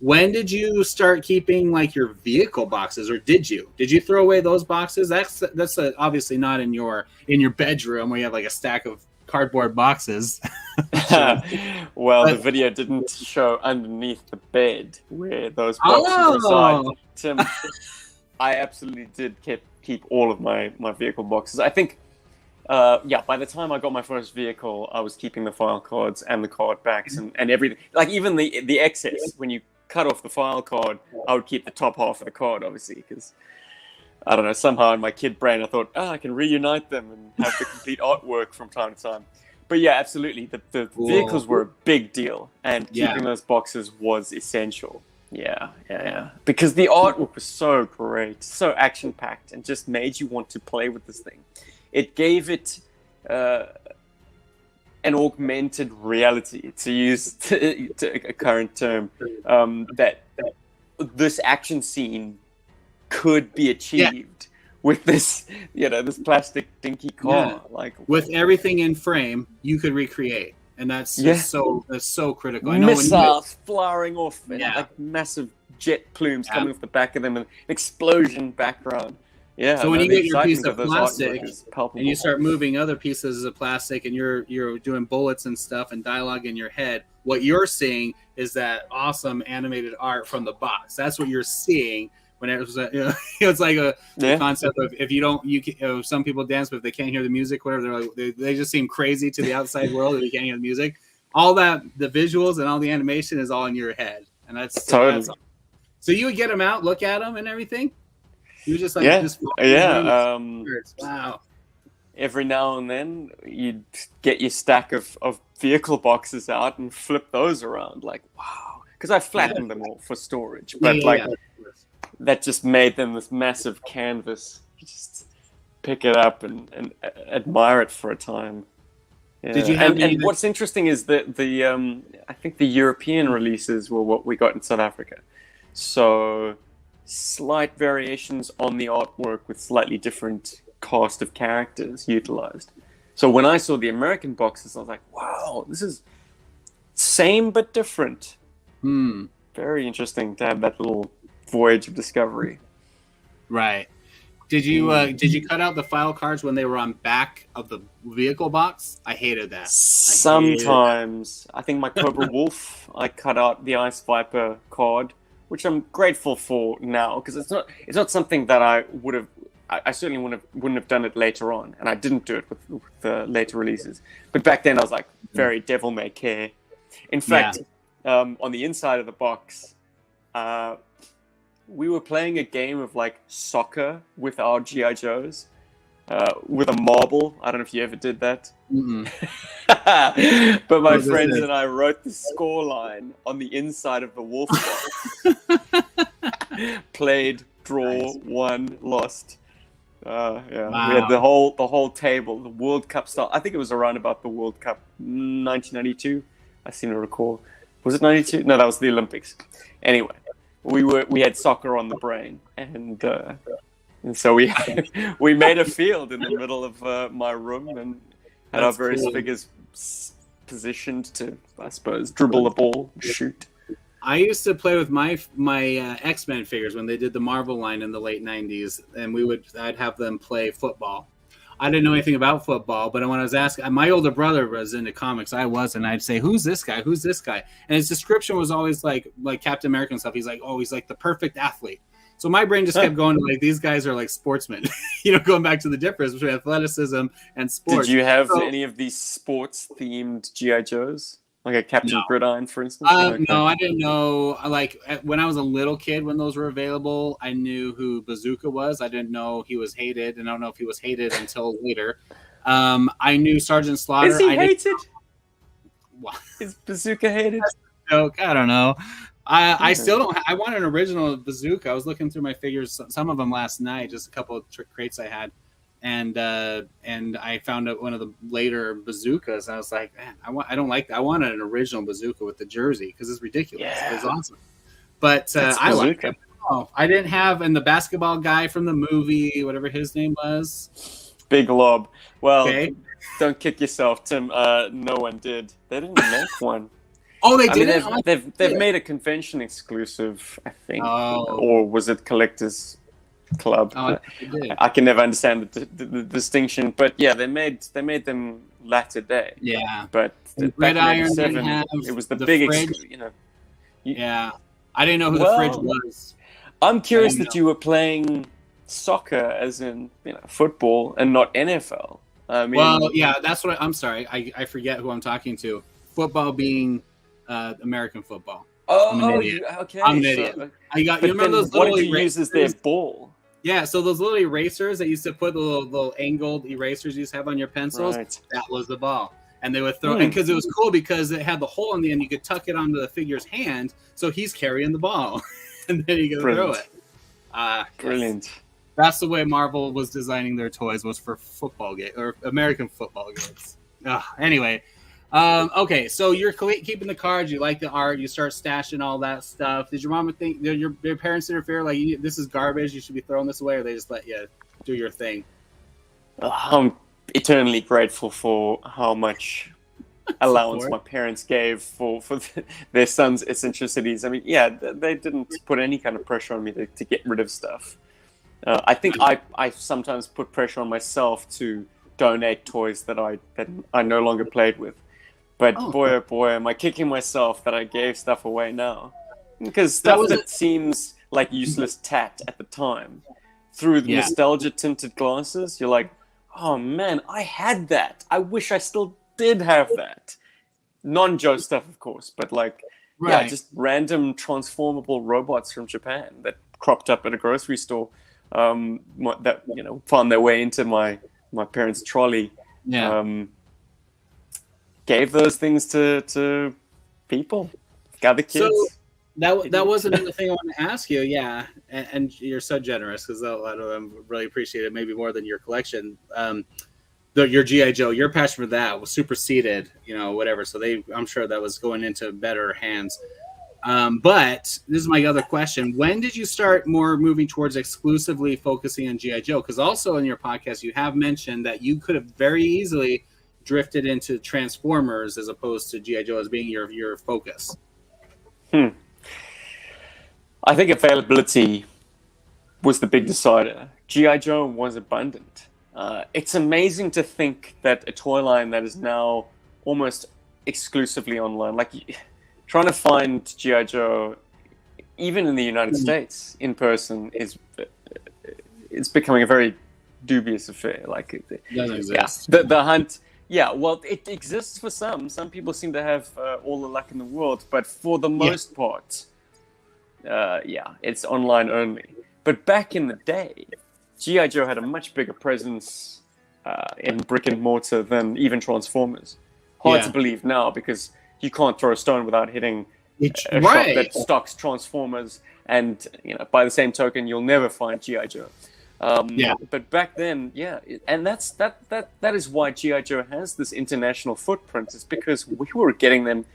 When did you start keeping like your vehicle boxes, or did you throw away those boxes? That's obviously not in your bedroom where you have like a stack of cardboard boxes. Well, the video didn't show underneath the bed where those boxes reside. Tim, I absolutely did keep all of my vehicle boxes. I think, by the time I got my first vehicle, I was keeping the file cards and the card backs and everything. Like even the excess, when you cut off the file card, I would keep the top half of the card, obviously, because I don't know, somehow in my kid brain I thought, I can reunite them and have the complete artwork from time to time. But yeah, absolutely, the vehicles were a big deal, and keeping those boxes was essential. Yeah. Because the artwork was so great, so action-packed, and just made you want to play with this thing. It gave it an augmented reality, to use a current term, that this action scene could be achieved with this, this plastic dinky car. Yeah. Like with everything in frame, you could recreate, and that's so critical. I know missiles firing off, and like massive jet plumes coming off the back of them, and an explosion background. Yeah. So when you get your piece of plastic and you start moving other pieces of plastic, and you're doing bullets and stuff and dialogue in your head, what you're seeing is that awesome animated art from the box. That's what you're seeing. When it was, it's like the concept of if some people dance, but if they can't hear the music, whatever, they're like, they just seem crazy to the outside world if you can't hear the music. All that, the visuals and all the animation is all in your head, and that's totally. So you would get them out, look at them, and everything. You would just like wow. Every now and then, you'd get your stack of vehicle boxes out and flip those around, like wow, because I flattened them all for storage, but that just made them this massive canvas. You just pick it up and admire it for a time. Yeah. Did you have and what's interesting is that I think the European releases were what we got in South Africa. So slight variations on the artwork with slightly different cast of characters utilized. So when I saw the American boxes, I was like, wow, this is same but different. Very interesting to have that little voyage of discovery. Right. Did you cut out the file cards when they were on back of the vehicle box? I hated that. Sometimes. I think my Cobra Wolf, I cut out the Ice Viper card, which I'm grateful for now, because it's not something that I certainly wouldn't have done it later on, and I didn't do it with the later releases. But back then I was like very devil may care. In fact, on the inside of the box, we were playing a game of like soccer with our G.I. Joes, with a marble. I don't know if you ever did that. But my friends and I wrote the score line on the inside of the wolf box. Played, draw, won, lost. Wow. We had the whole table, the World Cup style. I think it was around about the World Cup 1992. I seem to recall. Was it 92? No, that was the Olympics. Anyway. We had soccer on the brain, and so we made a field in the middle of my room, and had our various figures positioned to, I suppose, dribble the ball, shoot. I used to play with my X-Men figures when they did the Marvel line in the late 90s, and I'd have them play football. I didn't know anything about football, but when I was asking, my older brother was into comics. I was, and I'd say, "Who's this guy? Who's this guy?" And his description was always like Captain America and stuff. He's like, "Oh, he's like the perfect athlete." So my brain just kept going to like, these guys are like sportsmen. Going back to the difference between athleticism and sports. Did you have any of these sports-themed G.I. Joes? Like a Captain Gridiron, for instance? No, I didn't know. Like when I was a little kid, when those were available, I knew who Bazooka was. I didn't know he was hated, and I don't know if he was hated until later. I knew Sergeant Slaughter. Is he hated? Is Bazooka hated? Joke. I don't know. I still don't. I want an original bazooka. I was looking through my figures, some of them last night, just a couple of crates I had, and I found out one of the later bazookas. I was like, man, I don't like that. I wanted an original bazooka with the jersey because it's ridiculous. Yeah. It's awesome. But I like it. Oh, I didn't have, and the basketball guy from the movie, whatever his name was, Big Lob. Well, okay. Don't kick yourself, Tim. No one did. They didn't make one. Oh, they I mean, didn't. they've made a convention exclusive, I think, Oh. or was it Collectors Club? Oh, they did. I can never understand the distinction, but yeah, they made them latter day. Yeah, But Red back in Iron didn't 87, have it was the the big, fridge. Yeah, I didn't know who the fridge was. I'm curious I don't that you were playing soccer, as in football, and not NFL. I mean, Well, yeah, that's what I'm sorry. I forget who I'm talking to. Football being American football. I'm an idiot. Okay. I'm an idiot. You remember those what little did you use as their erasers? ball? Yeah, so those little erasers that used to put the little angled erasers you used to have on your pencils, Right. that was the ball. And they would throw, and because it was cool because it had the hole in the end, you could tuck it onto the figure's hand, so he's carrying the ball, and then you can throw it. Brilliant. That's the way Marvel was designing their toys, was for football game or American football games. Anyway, okay, so you're keeping the cards. You like the art. You start stashing all that stuff. Did your mom think? Did your parents interfere? Like, this is garbage. You should be throwing this away, or they just let you do your thing? I'm eternally grateful for how much allowance Support. my parents gave for their son's eccentricities. I mean, yeah, they didn't put any kind of pressure on me to get rid of stuff. I think I sometimes put pressure on myself to donate toys that I no longer played with. But boy, oh boy, am I kicking myself that I gave stuff away now. Because stuff that seems like useless tat at the time, through the nostalgia-tinted glasses, you're like, oh man, I had that. I wish I still did have that. Non-Joe stuff, of course, but just random transformable robots from Japan that cropped up at a grocery store that found their way into my parents' trolley. Gave those things to people, other kids. So that was another thing I wanted to ask you. Yeah, and you're so generous because a lot of them really appreciate it, maybe more than your collection. Your G.I. Joe, your passion for that was superseded, whatever. So I'm sure that was going into better hands. But this is my other question. When did you start more moving towards exclusively focusing on G.I. Joe? Because also in your podcast, you have mentioned that you could have very easily drifted into Transformers as opposed to G.I. Joe as being your focus. I think availability was the big decider. G.I. Joe was abundant. It's amazing to think that a toy line that is now almost exclusively online, trying to find G.I. Joe, even in the United States, in person, it's becoming a very dubious affair. It doesn't exist. The hunt. Yeah, well, it exists for some. Some people seem to have all the luck in the world, but for the most part, it's online only. But back in the day, G.I. Joe had a much bigger presence in brick and mortar than even Transformers. Hard to believe now because you can't throw a stone without hitting a shop that stocks Transformers, and by the same token, you'll never find G.I. Joe. But back then, and that is why G.I. Joe has this international footprint. It's because we were getting them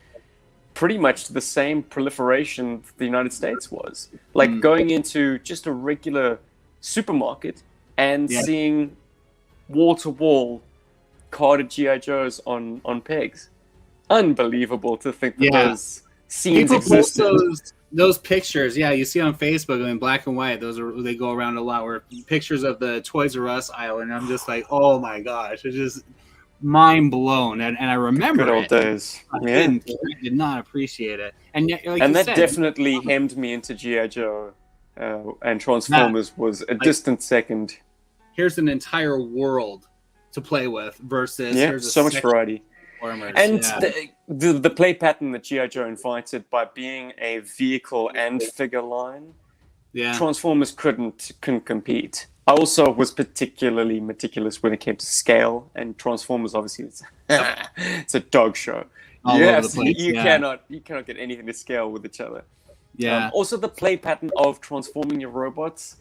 pretty much to the same proliferation the United States was. Going into just a regular supermarket and seeing wall-to-wall carded G.I. Joes on pegs. Unbelievable to think that those scenes existed. Those pictures, you see on Facebook in black and white. They go around a lot. Where pictures of the Toys R Us aisle, and I'm just like, oh my gosh, it's just mind blown. And I remember good old days. I did not appreciate it, and that definitely hemmed me into G.I. Joe, and Transformers was a distant second. Here's an entire world to play with versus so much variety. And the play pattern that G.I. Joe invited by being a vehicle and figure line, Transformers couldn't compete. I also was particularly meticulous when it came to scale, and Transformers obviously it's a dog show. All over the place. You cannot get anything to scale with each other. Yeah. Also, the play pattern of transforming your robots.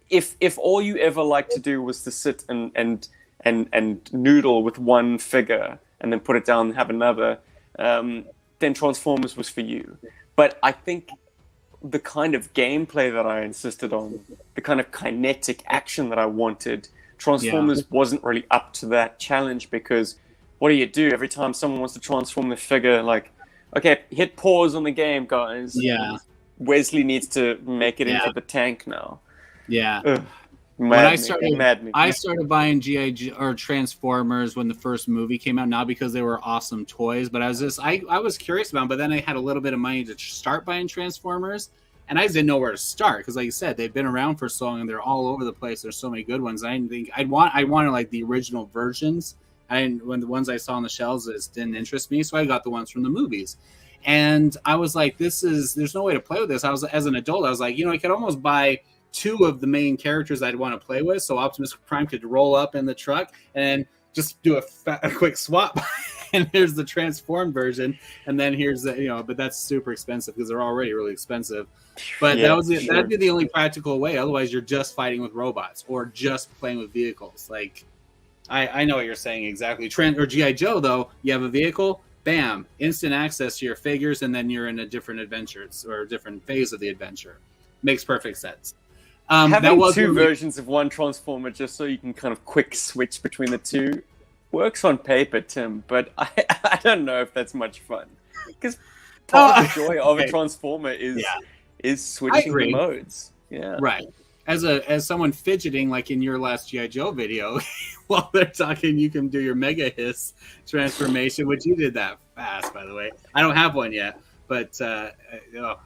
If all you ever liked to do was to sit and noodle with one figure and then put it down and have another, then Transformers was for you. But I think the kind of gameplay that I insisted on, the kind of kinetic action that I wanted, Transformers wasn't really up to that challenge, because what do? Every time someone wants to transform the figure, like, okay, hit pause on the game, guys. Yeah. Wesley needs to make it into the tank now. Yeah. Ugh. When I started buying GI or Transformers when the first movie came out, not because they were awesome toys, but I was curious about them, but then I had a little bit of money to start buying Transformers, and I just didn't know where to start, because like you said, they've been around for so long and they're all over the place. There's so many good ones. I didn't think I wanted like the original versions. When the ones I saw on the shelves just didn't interest me, so I got the ones from the movies. And I was like, there's no way to play with this. As an adult, I was like, I could almost buy 2 of the main characters I'd want to play with, so Optimus Prime could roll up in the truck and just do a quick swap. And here's the transformed version, and then here's the but that's super expensive because they're already really expensive. But that'd be the only practical way. Otherwise, you're just fighting with robots or just playing with vehicles. Like, I know what you're saying exactly. Or GI Joe, though, you have a vehicle, bam, instant access to your figures, and then you're in a different adventure or a different phase of the adventure. Makes perfect sense. Having 2 versions of one Transformer just so you can kind of quick switch between the 2 works on paper, Tim, but I don't know if that's much fun. Because part of the joy of a Transformer is switching the modes. Yeah. Right. As someone fidgeting, like in your last G.I. Joe video, while they're talking, you can do your Mega Hiss transformation, which you did that fast, by the way. I don't have one yet. But I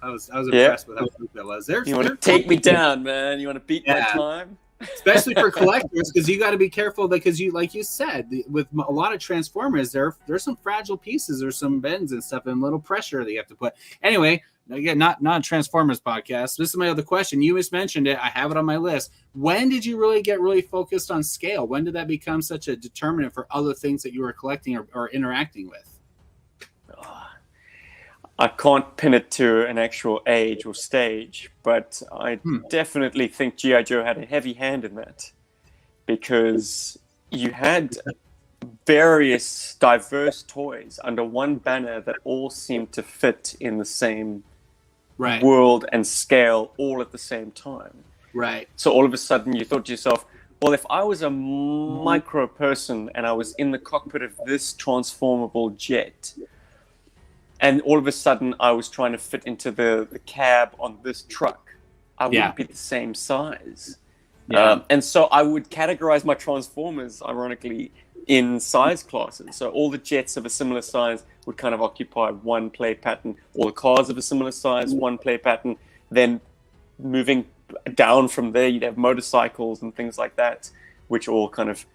was impressed with how quick that was. You want to take me down, man? You want to beat my time? Especially for collectors, because you got to be careful, because like you said, with a lot of Transformers, there's some fragile pieces, there's some bends and stuff, and little pressure that you have to put. Anyway, again, not a Transformers podcast. This is my other question. You just mentioned it. I have it on my list. When did you really get focused on scale? When did that become such a determinant for other things that you were collecting or interacting with? I can't pin it to an actual age or stage, but I definitely think G.I. Joe had a heavy hand in that, because you had various diverse toys under one banner that all seemed to fit in the same world and scale all at the same time. Right. So all of a sudden you thought to yourself, well, if I was a micro person and I was in the cockpit of this transformable jet, and all of a sudden I was trying to fit into the cab on this truck, I wouldn't be the same size. Yeah. And so I would categorize my Transformers, ironically, in size classes. So all the jets of a similar size would kind of occupy one play pattern. All the cars of a similar size, one play pattern. Then moving down from there, you'd have motorcycles and things like that, which all kind of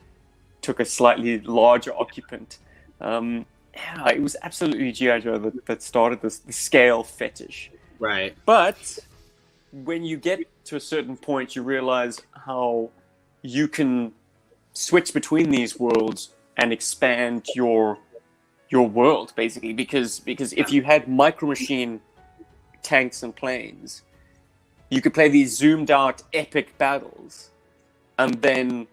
took a slightly larger occupant. It was absolutely G.I. Joe that started the scale fetish. Right. But when you get to a certain point, you realize how you can switch between these worlds and expand your world, basically. Because if you had Micro Machine tanks and planes, you could play these zoomed out epic battles and then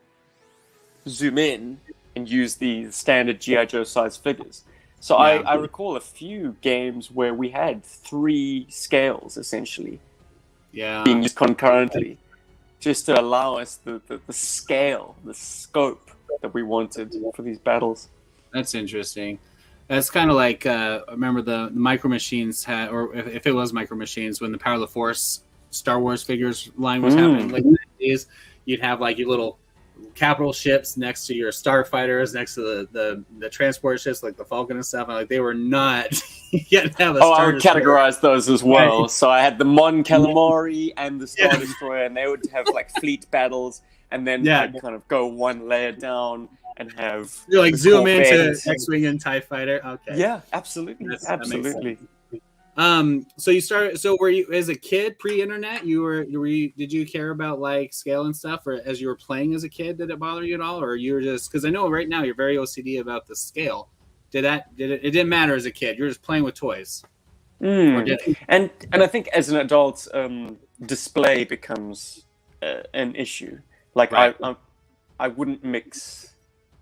zoom in and use the standard G.I. Joe size figures. So I recall a few games where we had 3 scales, essentially, being used concurrently, just to allow us the scale, the scope that we wanted for these battles. That's interesting. That's kind of like, I remember the Micro Machines had, or if it was Micro Machines, when the Power of the Force Star Wars figures line was happening, like in the days, you'd have like your little capital ships next to your starfighters, next to the transport ships like the Falcon and stuff, and like they were not yet have a I would categorize those as well. Right. So I had the Mon Calamari and the Star Destroyer, and they would have like fleet battles, and then I'd kind of go one layer down and have you like zoom into X-Wing and TIE Fighter. Okay. Yeah, absolutely. Absolutely. So you started. So were you as a kid pre-internet? Did you care about like scale and stuff, or as you were playing as a kid, did it bother you at all, or you were just because I know right now you're very OCD about the scale. It didn't matter as a kid. You're just playing with toys. And I think as an adult, display becomes an issue. Like I wouldn't mix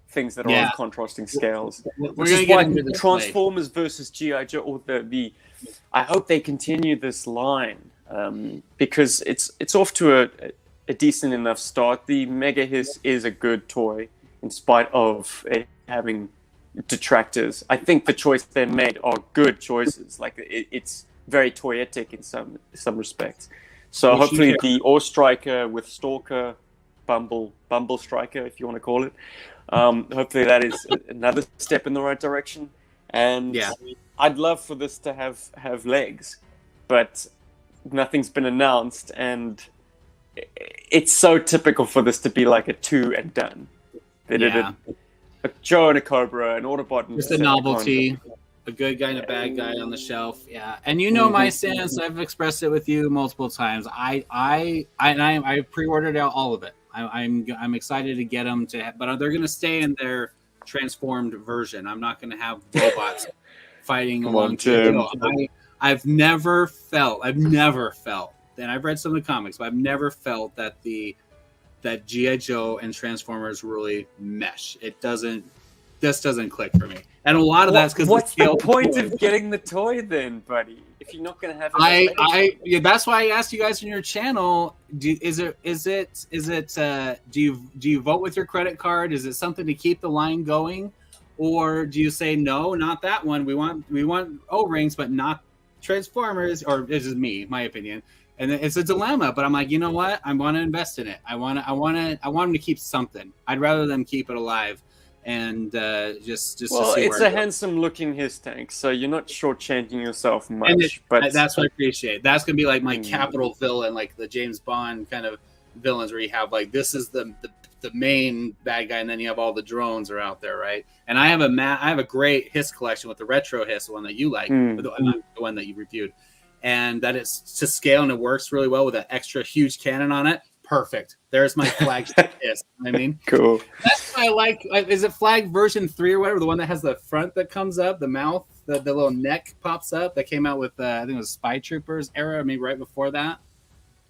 things that are on contrasting scales. Which is why Transformers versus G.I. Joe, or I hope they continue this line, because it's off to a decent enough start. The Mega Hiss is a good toy, in spite of it having detractors. I think the choice they made are good choices. Like it's very toyetic in some respects. So hopefully the Ore Striker with Stalker, Bumble Striker, if you want to call it. Hopefully that is another step in the right direction. And I'd love for this to have legs, but nothing's been announced, and it's so typical for this to be like a 2 and done. They did a Joe and a Cobra, an Autobot, and just a novelty. A good guy and a bad guy on the shelf, and you know my stance. I've expressed it with you multiple times. I pre-ordered out all of it. I'm excited to get them but they're going to stay in their transformed version. I'm not going to have robots fighting along. I've never felt, and I've read some of the comics, but I've never felt that that G.I. Joe and Transformers really mesh. This doesn't click for me. And a lot of that's because what's the point of getting the toy then, buddy? If you're not going to have it, that's why I asked you guys on your channel. Do you vote with your credit card? Is it something to keep the line going, or do you say no, not that one? We want O-rings, but not Transformers. Or this is my opinion, and it's a dilemma. But I'm like, you know what? I want to invest in it. I want them to keep something. I'd rather them keep it alive. And just well, to see it's a handsome looking Hiss tank, so you're not shortchanging yourself much. But that's what I appreciate. That's gonna be like my capital villain, like the James Bond kind of villains, where you have like this is the main bad guy, and then you have all the drones are out there, right? And I have a great Hiss collection with the retro Hiss, the one that you like, the one that you reviewed, and that is to scale and it works really well with that extra huge cannon on it. Perfect. There's my flagship Hiss. I mean, cool. That's why I like. Is it Flagg version 3 or whatever? The one that has the front that comes up, the mouth, the little neck pops up. That came out with I think it was Spy Troopers era, maybe right before that.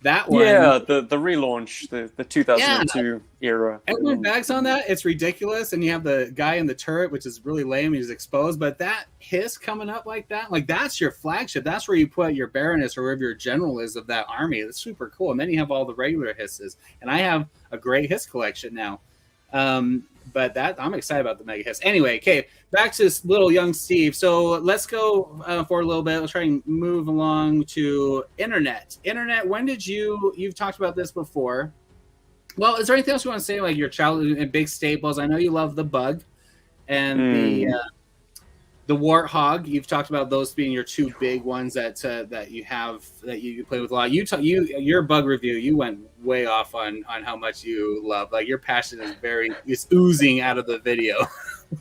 That one. Yeah, the relaunch, the 2002 era. Everyone bags on that. It's ridiculous, and you have the guy in the turret, which is really lame. He's exposed, but that Hiss coming up like that, like that's your flagship. That's where you put your Baroness or wherever your general is of that army. That's super cool. And then you have all the regular Hisses, and I have a great Hiss collection now. But that I'm excited about the Mega Hiss. Anyway, okay, back to this little young Steve. So let's go for a little bit. Let's try and move along to internet. Internet. When did you've talked about this before? Well, is there anything else you want to say, like your childhood and big staples? I know you love the Bug and the Warthog. You've talked about those being your two big ones that you have that you play with a lot. Your Bug review, you went way off on how much you love. Like your passion is oozing out of the video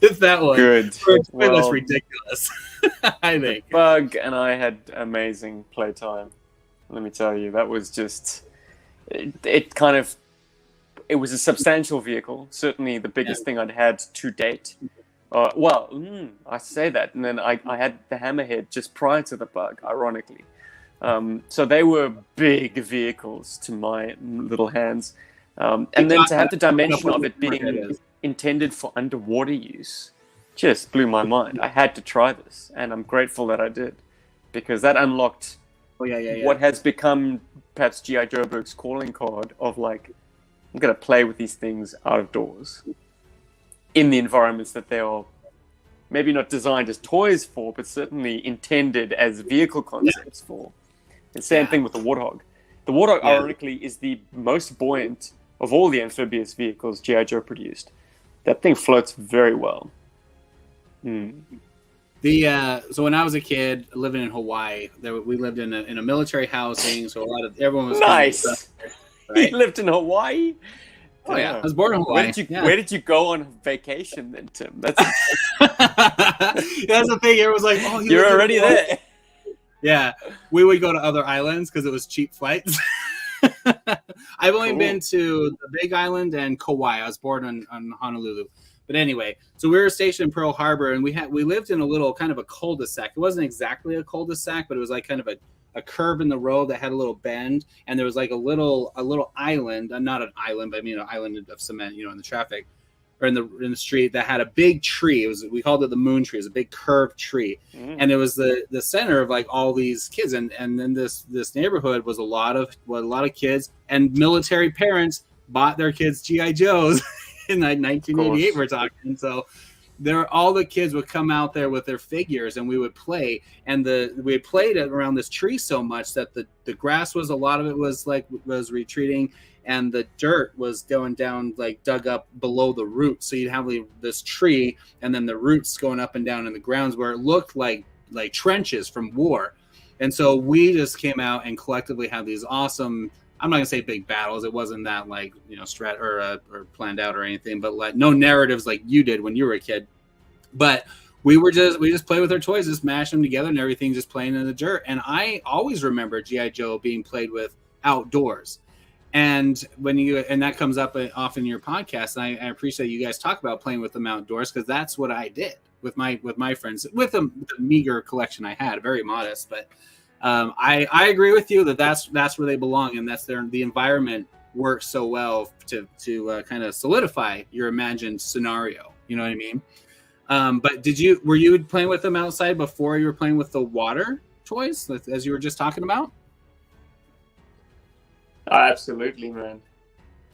with that one. Good. Well, that's ridiculous. I think Bug and I had amazing playtime. Let me tell you, that was just it was a substantial vehicle. Certainly the biggest thing I'd had to date. I say that, and then I had the Hammerhead just prior to the Bug, ironically. So they were big vehicles to my little hands. And then to have the dimension of it being intended for underwater use just blew my mind. I had to try this, and I'm grateful that I did, because that unlocked what has become perhaps G.I. Joburg's calling card of like, I'm going to play with these things out of doors in the environments that they are maybe not designed as toys for, but certainly intended as vehicle concepts for. And same thing with the Warthog. The Warthog, ironically, is the most buoyant of all the amphibious vehicles G.I. Joe produced. That thing floats very well. So when I was a kid living in Hawaii, we lived in a military housing, so everyone was nice. Right? You lived in Hawaii? Oh yeah, I was born in Hawaii. Where did you go on vacation then, Tim? That's the thing. Everyone's like, "Oh, you're already there." Yeah, we would go to other islands because it was cheap flights. I've only been to the Big Island and Kauai. I was born on Honolulu, But anyway, so we were stationed in Pearl Harbor, and we lived in a little kind of a cul-de-sac. It wasn't exactly a cul-de-sac, but it was like kind of a curve in the road that had a little bend, and there was like a little island, not an island, but I mean an island of cement, in the traffic or in the street that had a big tree. We called it the moon tree. It was a big curved tree, and it was the center of like all these kids, and then this neighborhood was a lot of kids, and military parents bought their kids GI Joes in like 1988. We're talking, so all the kids would come out there with their figures, and we would play, and we played it around this tree so much that the grass was, a lot of it was retreating, and the dirt was going down, like dug up below the roots. So you'd have this tree, and then the roots going up and down in the grounds where it looked like trenches from war. And so we just came out and collectively had these awesome, I'm not gonna say big battles. It wasn't that like strat or planned out or anything, but like no narratives like you did when you were a kid. But we just play with our toys, just mash them together and everything, just playing in the dirt. And I always remember GI Joe being played with outdoors. And that comes up often in your podcast, and I appreciate you guys talk about playing with them outdoors, because that's what I did with my friends, with the meager collection I had, very modest, but. I agree with you that's where they belong, and that's the environment works so well to kind of solidify your imagined scenario. You know what I mean? But were you playing with them outside before you were playing with the water toys, as you were just talking about? Absolutely, man.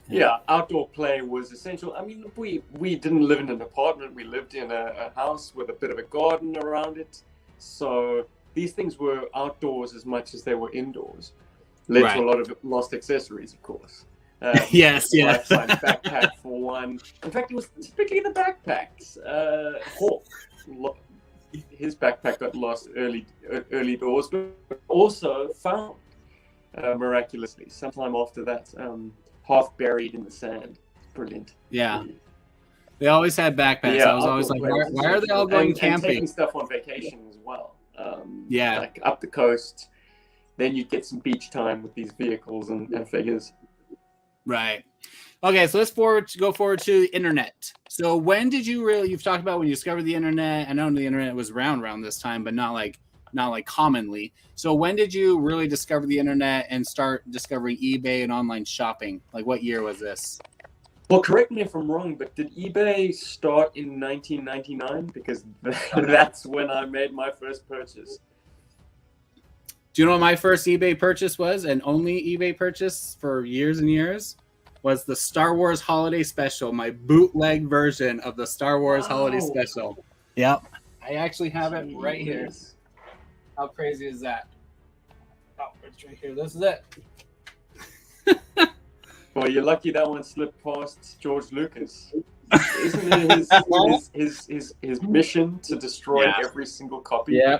Yeah, outdoor play was essential. I mean, we didn't live in an apartment. We lived in a house with a bit of a garden around it. So these things were outdoors as much as they were indoors. Led to a lot of lost accessories, of course. Yes. Lifeline backpack for one. In fact, it was typically the backpacks. Hawk, his backpack got lost early doors, but also found miraculously sometime after that, half buried in the sand. Brilliant. Yeah. They always had backpacks. Yeah, I was always like, why are they all going camping? And taking stuff on vacation as well. Like up the coast, then you get some beach time with these vehicles and figures. Right. Okay, so let's go forward to the internet. So when did you've talked about when you discovered the internet. I know the internet was around this time, but not like commonly. So when did you really discover the internet and start discovering eBay and online shopping? Like what year was this? Well, correct me if I'm wrong, but did eBay start in 1999? Because that's when I made my first purchase. Do you know what my first eBay purchase was? And only eBay purchase for years and years was the Star Wars Holiday Special, my bootleg version of the Star Wars Holiday Special. Yep. I actually have it right here. How crazy is that? Oh, it's right here. This is it. Well, you're lucky that one slipped past George Lucas. Isn't it his mission to destroy every single copy? Yeah.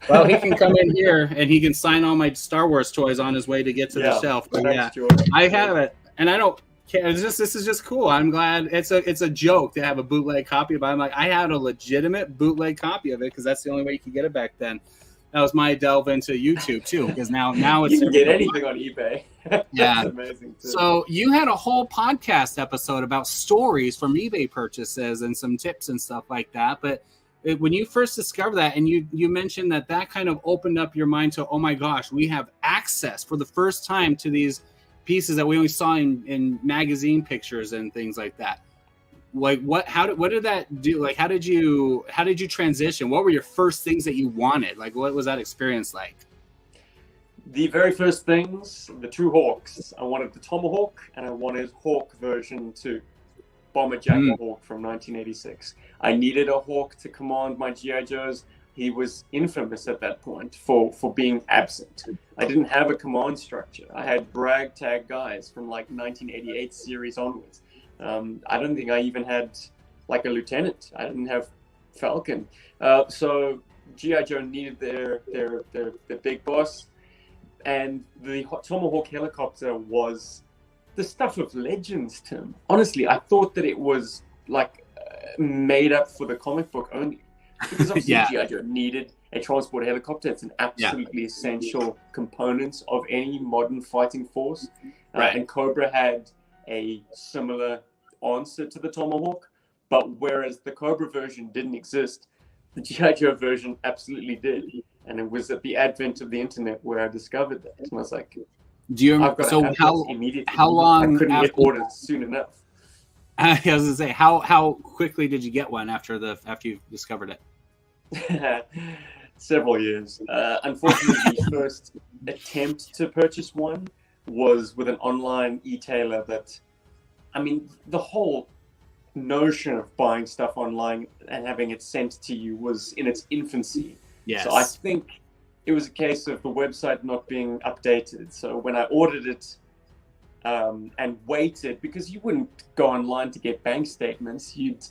Well, he can come in here and he can sign all my Star Wars toys on his way to get to the shelf. But I have it, and I don't care. This is just cool. I'm glad it's a joke to have a bootleg copy, but I'm like, I had a legitimate bootleg copy of it because that's the only way you could get it back then. That was my delve into YouTube too, because now it's you can get anything on eBay. Yeah, that's amazing too. So you had a whole podcast episode about stories from eBay purchases and some tips and stuff like that. But when you first discovered that, and you mentioned that kind of opened up your mind to, oh my gosh, we have access for the first time to these pieces that we only saw in magazine pictures and things like that. Like what did that do? Like how did you transition? What were your first things that you wanted? Like what was that experience like? The very first things, the two Hawks. I wanted the Tomahawk and I wanted Hawk version 2. Bomber Jacker Hawk from 1986. I needed a Hawk to command my G.I. Joes. He was infamous at that point for being absent. I didn't have a command structure. I had brag tag guys from like 1988 series onwards. I don't think I even had like a lieutenant. I didn't have Falcon. So G.I. Joe needed their big boss. And the Tomahawk Helicopter was the stuff of legends, Tim. Honestly, I thought that it was like made up for the comic book only. Because obviously G.I. Joe needed a transport helicopter. It's an absolutely essential component of any modern fighting force. And Cobra had a similar answer to the Tomahawk. But whereas the Cobra version didn't exist, the G.I. Joe version absolutely did. And it was at the advent of the internet where I discovered that. And I was like, do you I've got so to have how this immediately. how long I couldn't after, get orders soon enough. I was gonna say, how quickly did you get one after you discovered it? Several years. Unfortunately, the first attempt to purchase one was with an online e-tailer that, I mean, the whole notion of buying stuff online and having it sent to you was in its infancy. Yes. So I think it was a case of the website not being updated. So when I ordered it and waited, because you wouldn't go online to get bank statements, you'd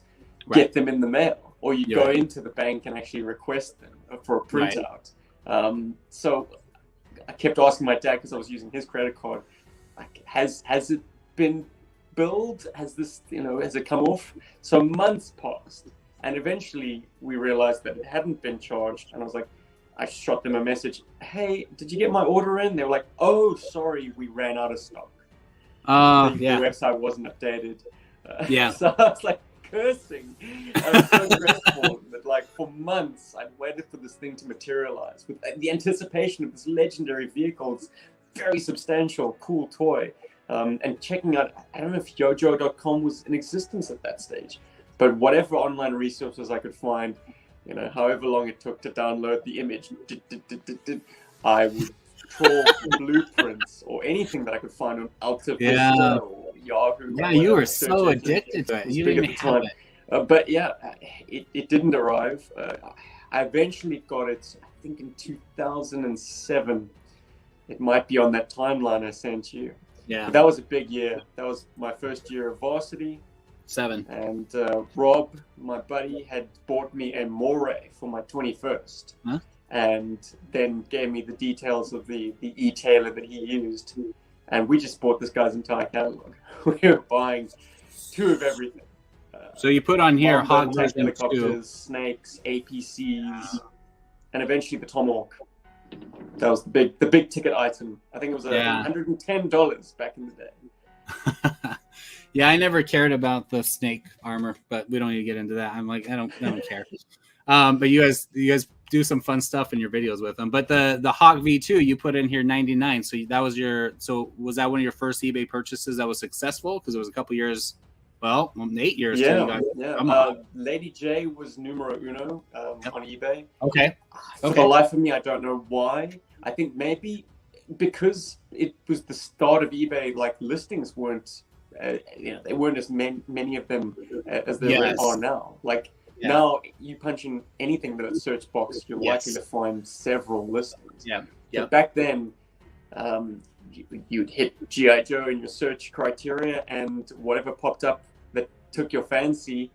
get them in the mail, or you'd go into the bank and actually request them for a printout. So I kept asking my dad, because I was using his credit card, like, has it been billed? Has this, has it come off? So months passed, and eventually we realized that it hadn't been charged. And I shot them a message, "Hey, did you get my order in?" They were like, "Oh, sorry, we ran out of stock." The website wasn't updated. So I was like cursing. I was so grateful that, like, for months I'd waited for this thing to materialize with the anticipation of this legendary vehicle. It's very substantial, cool toy. And checking out, I don't know if yojo.com was in existence at that stage, but whatever online resources I could find, however long it took to download the image, I would trawl blueprints or anything that I could find on Alta Vista or Yahoo. Yeah, you were so addicted to it. You didn't even have it. But yeah, it didn't arrive. I eventually got it, I think in 2007. It might be on that timeline I sent you. Yeah. But that was a big year. That was my first year of varsity. 7. And Rob, my buddy, had bought me a Moray for my 21st. Huh? And then gave me the details of the e-tailer that he used. And we just bought this guy's entire catalog. We were buying 2 of everything. So you put on here Tomahawk Helicopters, Snakes, APCs, and eventually the Tomahawk. That was the big ticket item. I think it was $110 back in the day. Yeah, I never cared about the snake armor, but we don't need to get into that. I'm like, I don't care. But you guys do some fun stuff in your videos with them. But the Hawk V2 you put in here 99. So that was was that one of your first eBay purchases that was successful? Because it was a couple years, 8 years. Yeah. Lady J was numero uno on eBay. Okay. For the life of me, I don't know why. I think maybe because it was the start of eBay. Like, listings weren't, they weren't as many of them as there are now. Like. Yeah. Now, you punch in anything that a search box, you're likely to find several listings. Yeah. But back then, you'd hit G.I. Joe in your search criteria, and whatever popped up that took your fancy,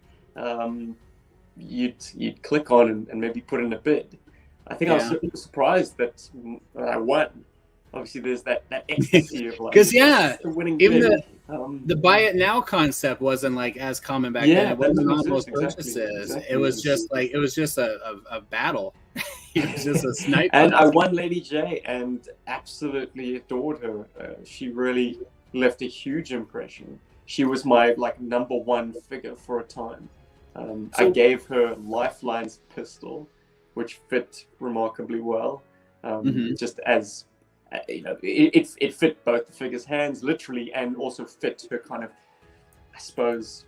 you'd click on and maybe put in a bid. I think I was surprised that I won. Obviously, there's that ecstasy of, like, because the winning bid. The buy it now concept wasn't like as common back then. It wasn't on those purchases. Exactly. It was just like a battle. It was just a sniper. And I won Lady J and absolutely adored her. She really left a huge impression. She was my number one figure for a time. I gave her Lifeline's pistol, which fit remarkably well. Just as it fit both the figure's hands, literally, and also fit her kind of, I suppose,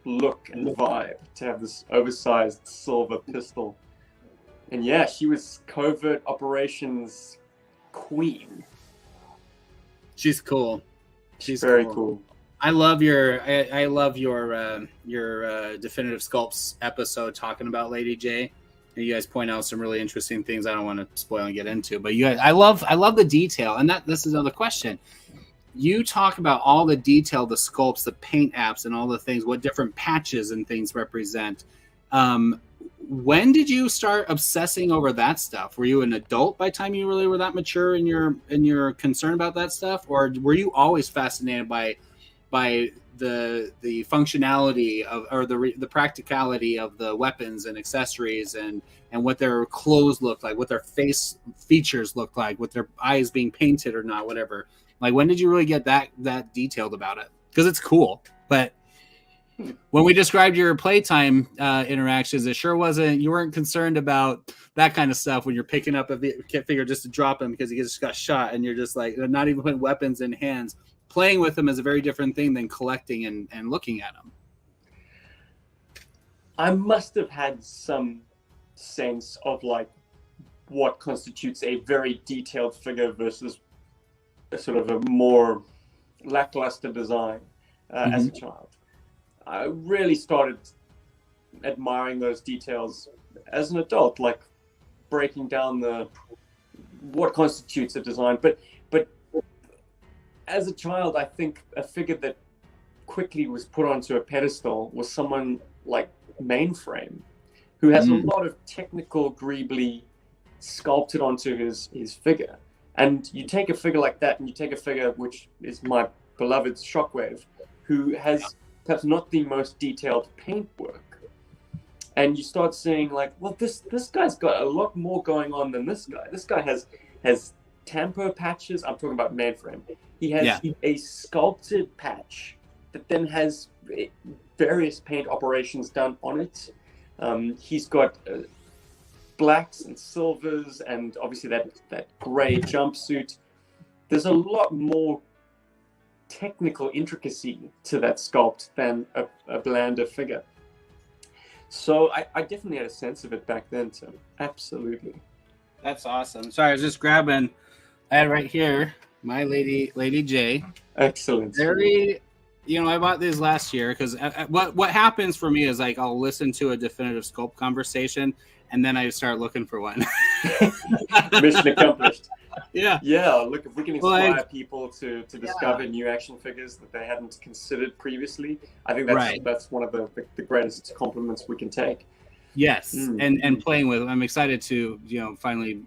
look and vibe to have this oversized silver pistol. And yeah, she was covert operations queen. She's cool. She's very cool. I love your Definitive Sculpts episode talking about Lady J. You guys point out some really interesting things I don't want to spoil and get into, but you guys, I love the detail, and this is another question. You talk about all the detail, the sculpts, the paint apps, and all the things, what different patches and things represent. When did you start obsessing over that stuff? Were you an adult by the time you really were that mature in your concern about that stuff, or were you always fascinated by the functionality of, or the practicality of the weapons and accessories and what their clothes look like, what their face features look like, what their eyes being painted or not, whatever? Like, when did you really get that detailed about it? Because it's cool, but When we described your Playtime interactions, it sure wasn't. You weren't concerned about that kind of stuff when you're picking up a figure just to drop him because he just got shot, and you're just like not even putting weapons in hands. Playing with them is a very different thing than collecting and looking at them. I must have had some sense of like what constitutes a very detailed figure versus a sort of a more lackluster design as a child. I really started admiring those details as an adult, like breaking down what constitutes a design. But as a child, I think a figure that quickly was put onto a pedestal was someone like Mainframe, who has a lot of technical greebly sculpted onto his figure. And you take a figure like that, and you take a figure which is my beloved Shockwave, who has perhaps not the most detailed paintwork, and you start seeing like, well, this guy's got a lot more going on than this guy. This guy has tamper patches. I'm talking about Mainframe. He has a sculpted patch that then has various paint operations done on it. He's got blacks and silvers, and obviously that gray jumpsuit. There's a lot more technical intricacy to that sculpt than a blander figure. So I definitely had a sense of it back then, Tim. Absolutely. That's awesome. Sorry, I was just grabbing. I had right here my Lady J. Excellent. Very, I bought these last year because what happens for me is like I'll listen to a definitive sculpt conversation and then I start looking for one. Mission accomplished. Yeah. Look, if we can inspire people to discover new action figures that they hadn't considered previously, I think that's one of the greatest compliments we can take. Yes, and playing with them. I'm excited to finally.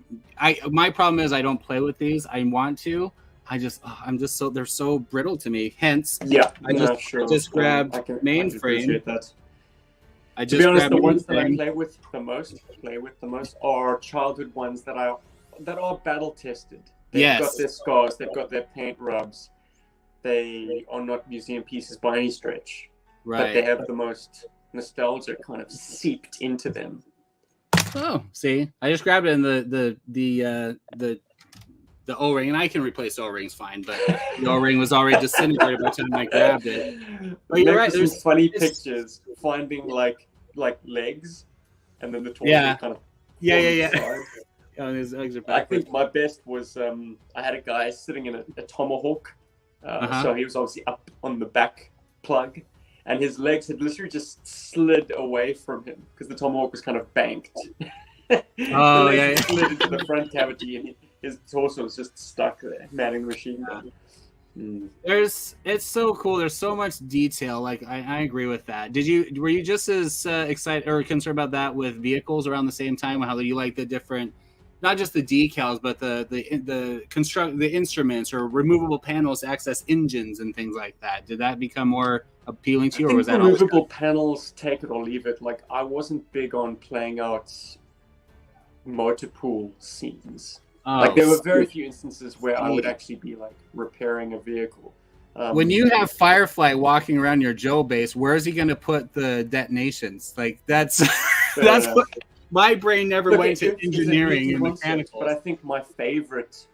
My problem is I don't play with these. I want to. They're so brittle to me. Hence, I just grabbed Mainframe. To be honest, the ones that I play with the most are childhood ones that are battle tested. They've got their scars, they've got their paint rubs. They are not museum pieces by any stretch. Right. But they have the most nostalgia kind of seeped into them. Oh, see, I just grabbed it in the O-ring, and I can replace O-rings fine, but the O-ring was already disintegrated by the time I grabbed it. But you're right. There's funny pictures finding like legs, and then the torso kind of his legs are I think my best was I had a guy sitting in a Tomahawk, so he was obviously up on the back plug, and his legs had literally just slid away from him because the Tomahawk was kind of banked. Slid into the front cavity, and his torso was just stuck there, manning the machine gun. It's so cool. There's so much detail. Like I agree with that. Were you just as excited or concerned about that with vehicles around the same time? How you like the different, not just the decals, but the instruments or removable panels to access engines and things like that? Did that become more appealing to you, or was that removable panels, take it or leave it? Like I wasn't big on playing out motor pool scenes. Like there were very few instances where I would actually be like repairing a vehicle. When you have Firefly walking around your Joe base, where is he going to put the detonations? Like that's what my brain never went to engineering and mechanical. But I think my favorite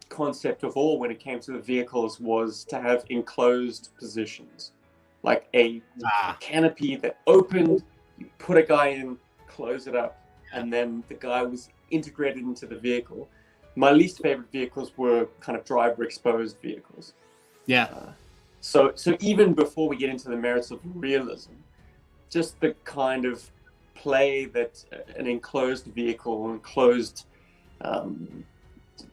concept of all when it came to the vehicles was to have enclosed positions, like a canopy that opened, you put a guy in, close it up, and then the guy was integrated into the vehicle. My least favorite vehicles were kind of driver exposed vehicles. So even before we get into the merits of realism, just the kind of play that an enclosed vehicle, enclosed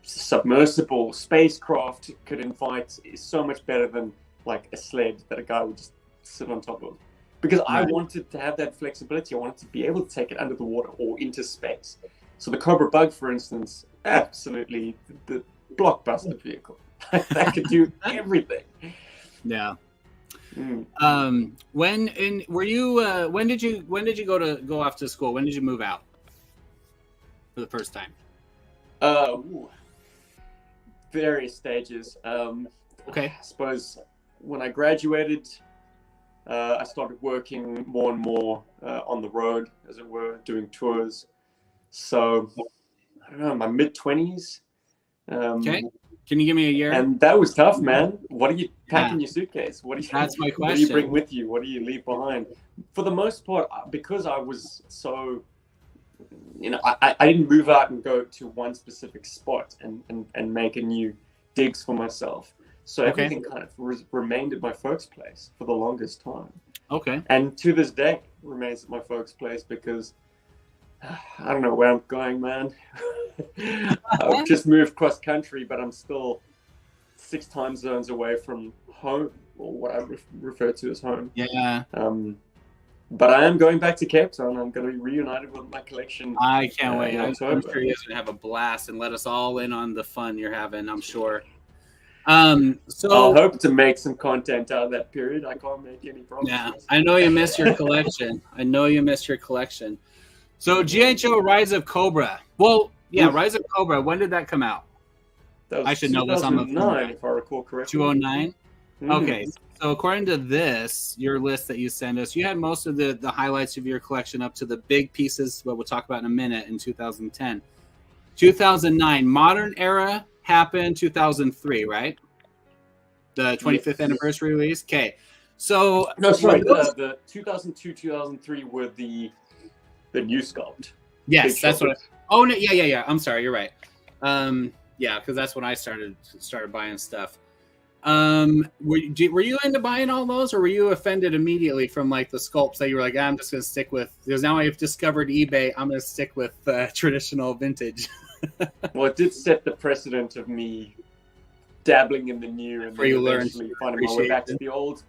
submersible spacecraft could invite is so much better than like a sled that a guy would just sit on top of. Because I wanted to have that flexibility. I wanted to be able to take it under the water or into space. So the Cobra Bug, for instance, absolutely the blockbuster vehicle. That could do everything. Yeah. When did you go off to school? When did you move out for the first time? Various stages. Okay. I suppose when I graduated, I started working more and more on the road, as it were, doing tours. So, I don't know, my mid-20s. Okay. Can you give me a year? And that was tough, man. What do you pack in your suitcase? That's my question. What do you bring with you? What do you leave behind? For the most part, because I was so, I didn't move out and go to one specific spot and make a new digs for myself. So everything kind of remained at my folks' place for the longest time. Okay. And to this day, remains at my folks' place because I don't know where I'm going, man. I've just moved cross country, but I'm still 6 time zones away from home, or what I refer to as home. Yeah. But I am going back to Cape Town. I'm going to be reunited with my collection. I can't wait. I'm sure you guys are going to have a blast and let us all in on the fun you're having, I'm sure. So I'll hope to make some content out of that period. I can't make any promises. Yeah, I know you miss your collection. So G.I. Joe Rise of Cobra. Well, yeah, Rise of Cobra. When did that come out? That was I should know this on the 2009, if I recall correctly. 2009? Okay. So according to this, your list that you sent us, you had most of the highlights of your collection up to the big pieces, what we'll talk about in a minute, in 2010. 2009, modern era happened 2003, right? The 25th anniversary release? Okay. So... No, sorry. The 2002, 2003 were the new sculpt. Yes, that's what. Oh no, yeah. I'm sorry, you're right. Yeah, because that's when I started buying stuff. Were you into buying all those, or were you offended immediately from like the sculpts that you were like, I'm just gonna stick with, because now I've discovered eBay, I'm gonna stick with traditional vintage. Well, it did set the precedent of me dabbling in the new and then eventually finding my way back to the old.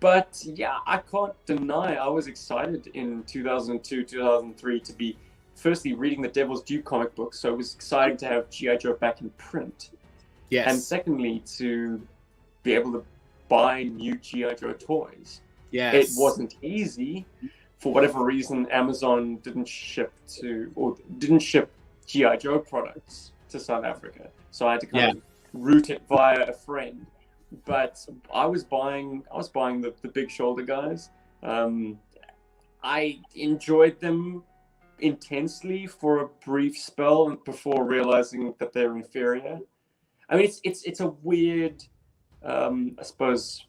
But yeah, I can't deny I was excited in 2002, 2003 to be firstly reading the Devil's Due comic book, so it was exciting to have G.I. Joe back in print. Yes. And secondly, to be able to buy new G.I. Joe toys. Yes. It wasn't easy. For whatever reason, Amazon didn't ship G.I. Joe products to South Africa. So I had to kind of route it via a friend. But I was buying the big shoulder guys. I enjoyed them intensely for a brief spell before realizing that they're inferior. I mean, it's a weird, I suppose,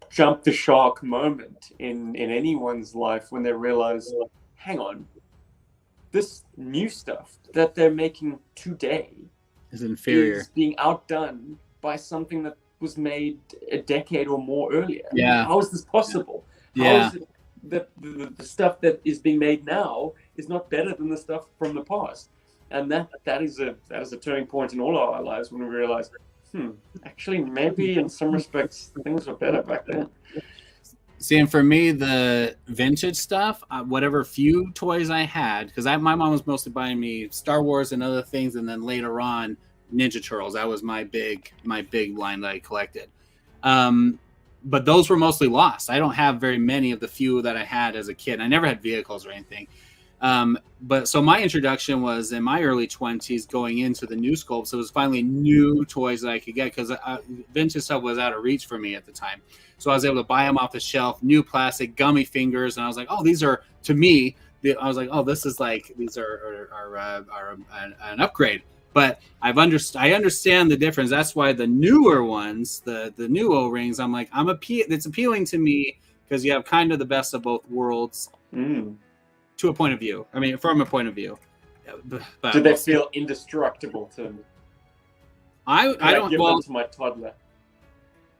jump the shark moment in anyone's life when they realize, hang on, this new stuff that they're making today is inferior, is being outdone by something that was made a decade or more earlier. Yeah. How is this possible? Yeah. How is it that the stuff that is being made now is not better than the stuff from the past? And that is a turning point in all our lives when we realize, actually, maybe in some respects things were better back then. See, and for me, the vintage stuff, whatever few toys I had, because my mom was mostly buying me Star Wars and other things, and then later on Ninja Turtles. That was my big line that I collected. But those were mostly lost. I don't have very many of the few that I had as a kid. I never had vehicles or anything. But so my introduction was in my early 20s going into the new sculpts. So it was finally new toys that I could get, because vintage stuff was out of reach for me at the time. So I was able to buy them off the shelf, new plastic, gummy fingers. And I was like, oh, these are, to me, I was like, oh, this is like, these are an upgrade. But I understand the difference. That's why the newer ones, the new O-rings, I'm like, it's appealing to me because you have kind of the best of both worlds to a point of view. I mean, from a point of view. But do they feel indestructible to me? I don't give them to my toddler.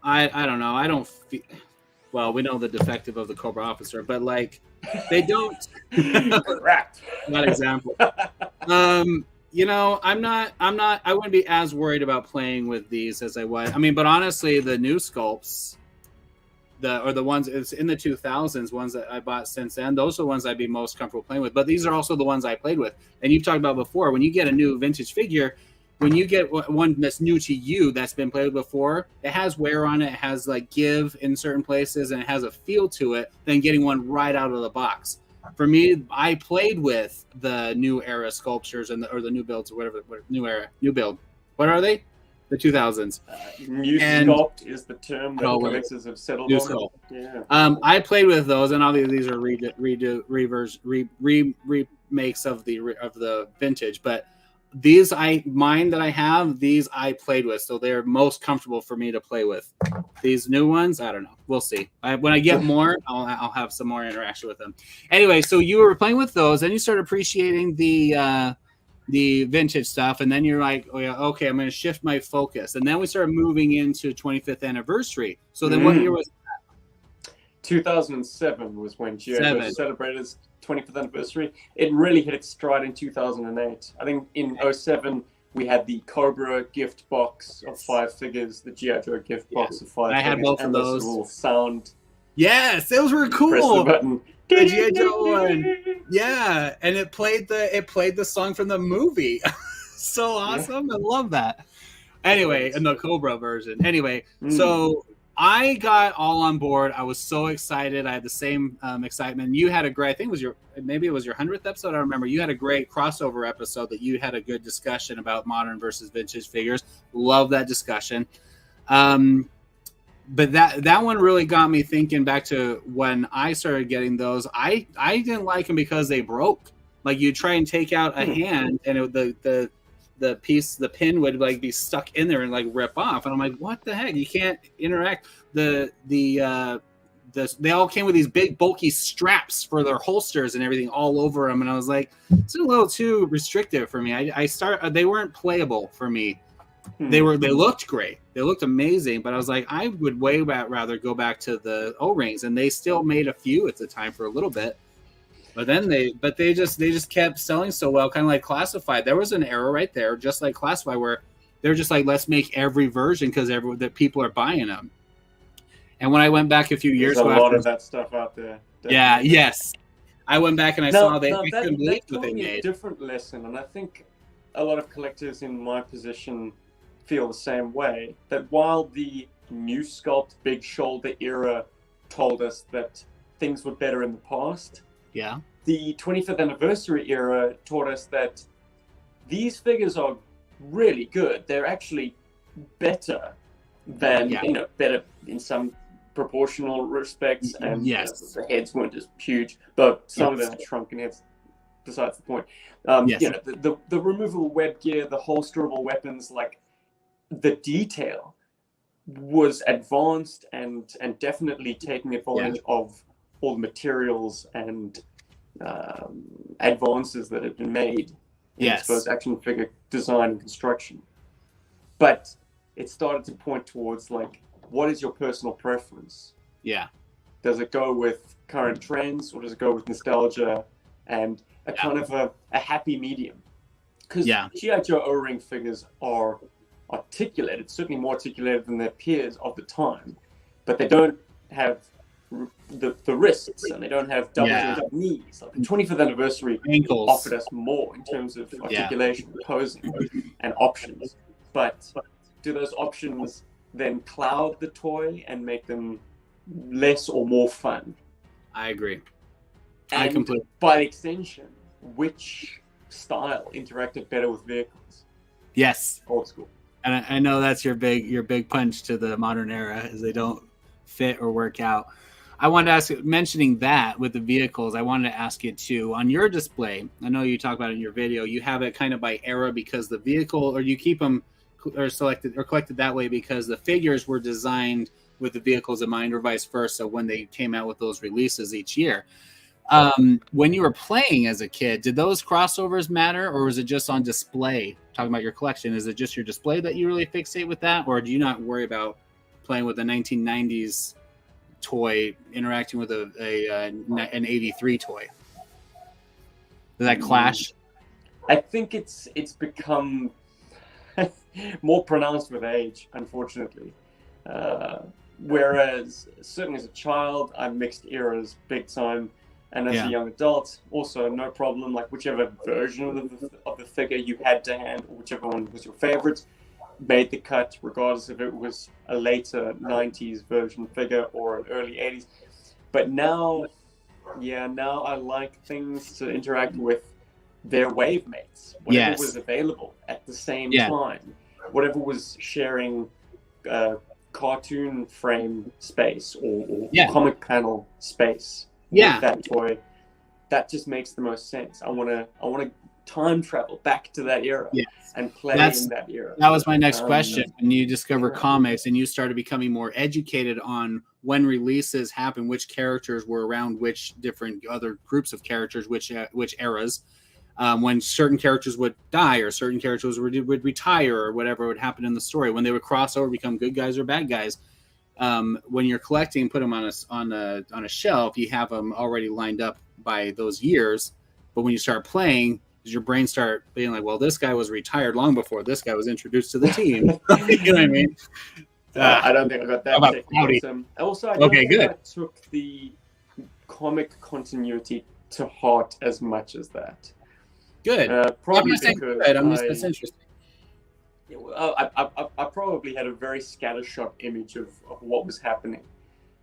I don't know. I don't feel. Well, we know the defective of the Cobra officer, but like they don't. Correct. Not example. You know, I wouldn't be as worried about playing with these as I was. I mean, but honestly, the new sculpts, the ones it's in the 2000s, ones that I bought since then, those are the ones I'd be most comfortable playing with. But these are also the ones I played with. And you've talked about before, when you get a new vintage figure, when you get one that's new to you that's been played with before, it has wear on it, it has like give in certain places, and it has a feel to it than getting one right out of the box. For me, I played with the new era sculptures or the new builds or whatever. New build. What are they? the 2000s. New And- sculpt is the term that Oh, right. collectors have settled New on. sculpt. Yeah. I played with those, and obviously these are remakes of the vintage. But these mine that I have, these I played with, so they're most comfortable for me to play with. These new ones, I don't know. We'll see. When I get more, I'll have some more interaction with them. Anyway, so you were playing with those, and you started appreciating the vintage stuff, and then you're like, oh yeah, okay, I'm going to shift my focus, and then we started moving into 25th anniversary. So then, what year was 2007 was when G.I. Joe celebrated its 25th anniversary. It really hit its stride in 2008. I think in 2007 we had the Cobra gift box of 5 figures, the G.I. Joe gift box of 5 figures. I had both of those. Little sound. Yes, those were Press cool. the button. The G.I. Joe one. Yeah, and it played the song from the movie. So awesome. Yeah. I love that. Anyway, in the Cobra version. Anyway, so I got all on board. I was so excited. I had the same excitement. You had a great, I think it was your 100th episode. I don't remember. You had a great crossover episode that you had a good discussion about modern versus vintage figures. Love that discussion. But that one really got me thinking back to when I started getting those. I didn't like them because they broke. Like you try and take out a hand, and the pin would like be stuck in there and like rip off. And I'm like, what the heck? You can't interact. They all came with these big bulky straps for their holsters and everything all over them. And I was like, it's a little too restrictive for me. They weren't playable for me. They looked great. They looked amazing, but I was like, I would way rather go back to the O-rings, and they still made a few at the time for a little bit. But then they just kept selling so well, kind of like Classified. There was an era right there, just like Classified, where they're just like, let's make every version because that people are buying them. And when I went back a few years ago, there's a lot of that stuff out there. Definitely. Yeah, yes. I went back and I saw I couldn't believe what they made. A different lesson, and I think a lot of collectors in my position feel the same way. That while the new sculpt, big shoulder era told us that things were better in the past, yeah, the 25th anniversary era taught us that these figures are really good. They're actually better than better in some proportional respects, and the heads weren't as huge, but some of them had shrunken heads. Besides the point, the removable web gear, the holsterable weapons, like the detail was advanced and definitely taking advantage of all the materials and advances that have been made in I suppose action figure design and construction. But it started to point towards like, what is your personal preference? Yeah. Does it go with current trends, or does it go with nostalgia and a kind of a happy medium? Because G.I. Joe O-ring figures are articulated, certainly more articulated than their peers of the time, but they don't have the wrists, and they don't have double knees. Like the 25th anniversary ankles offered us more in terms of articulation, posing, and options. But do those options then cloud the toy and make them less or more fun? I agree. And I completely. By extension, which style interacted better with vehicles? Yes, old school. And I know that's your big punch to the modern era, is they don't fit or work out. I wanted to ask, mentioning that with the vehicles, I wanted to ask you too, on your display, I know you talk about it in your video, you have it kind of by era because the vehicle, or you keep them or selected or collected that way because the figures were designed with the vehicles in mind, or vice versa when they came out with those releases each year. When you were playing as a kid, did those crossovers matter, or was it just on display? Talking about your collection, is it just your display that you really fixate with that, or do you not worry about playing with a 1990s toy interacting with an 83 toy? Does that clash? I think it's become more pronounced with age, unfortunately. Whereas certainly as a child, I mixed eras big time. And as a young adult, also no problem. Like whichever version of the figure you had to hand, or whichever one was your favorite, made the cut, regardless if it was a later 90s version figure or an early 80s. But now I like things to interact with their wave mates, whatever was available at the same time. whatever was sharing cartoon frame space or comic panel space with that toy, that just makes the most sense. I want to time travel back to that era and play in that era. That was my next question. When you discover comics and you started becoming more educated on when releases happened, which characters were around, which different other groups of characters, which eras, when certain characters would die or certain characters would retire or whatever would happen in the story, when they would cross over, become good guys or bad guys. When you're collecting, put them on a shelf, you have them already lined up by those years. But when you start playing, does your brain start being like, well, this guy was retired long before this guy was introduced to the team? You know what I mean? I don't think I got that. Also, I don't think I took the comic continuity to heart as much as that. Good. Probably because that's interesting. I probably had a very scattershot image of what was happening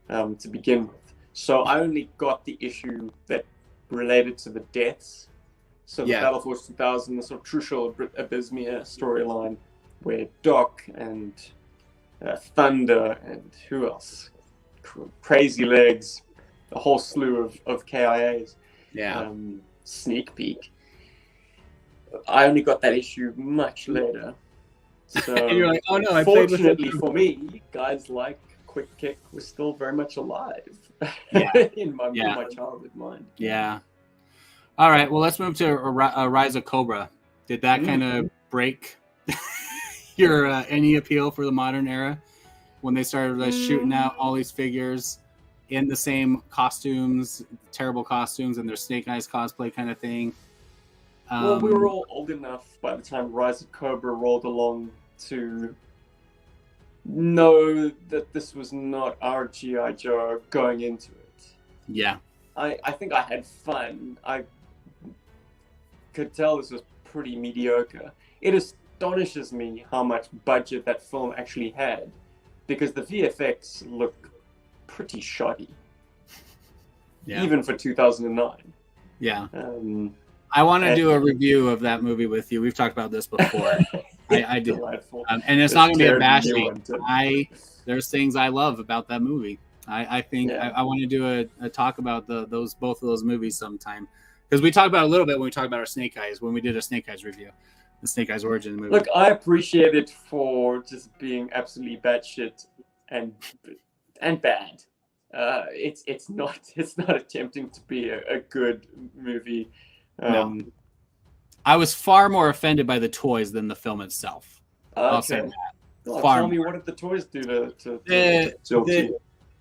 to begin with. So I only got the issue that related to the deaths. So the Battle Force 2000, the sort of Trucial Abysmia storyline, where Doc and Thunder and who else? Crazy Legs, a whole slew of KIAs. Yeah. Sneak peek. I only got that issue much later. So and you're like, oh no, I fortunately for me, guys like Quick Kick was still very much alive in my childhood mind. Yeah. All right, well, let's move to Rise of Cobra. Did that kind of break your any appeal for the modern era when they started shooting out all these figures in the same costumes, terrible costumes, and their Snake Eyes cosplay kind of thing? Well, we were all old enough by the time Rise of Cobra rolled along to know that this was not our G.I. Joe going into it. Yeah. I think I had fun. I could tell this was pretty mediocre. It astonishes me how much budget that film actually had, because the VFX look pretty shoddy, even for 2009. Yeah. I want to do a review of that movie with you. We've talked about this before. I do. And it's not going to be a bashing. There's things I love about that movie. I think I want to do a talk about both of those movies sometime. Because we talked about it a little bit when we talked about our Snake Eyes, when we did a Snake Eyes review, the Snake Eyes origin movie. Look, I appreciate it for just being absolutely batshit and bad. It's not attempting to be a good movie. No. I was far more offended by the toys than the film itself. I'll say that. Well, tell me, what did the toys do to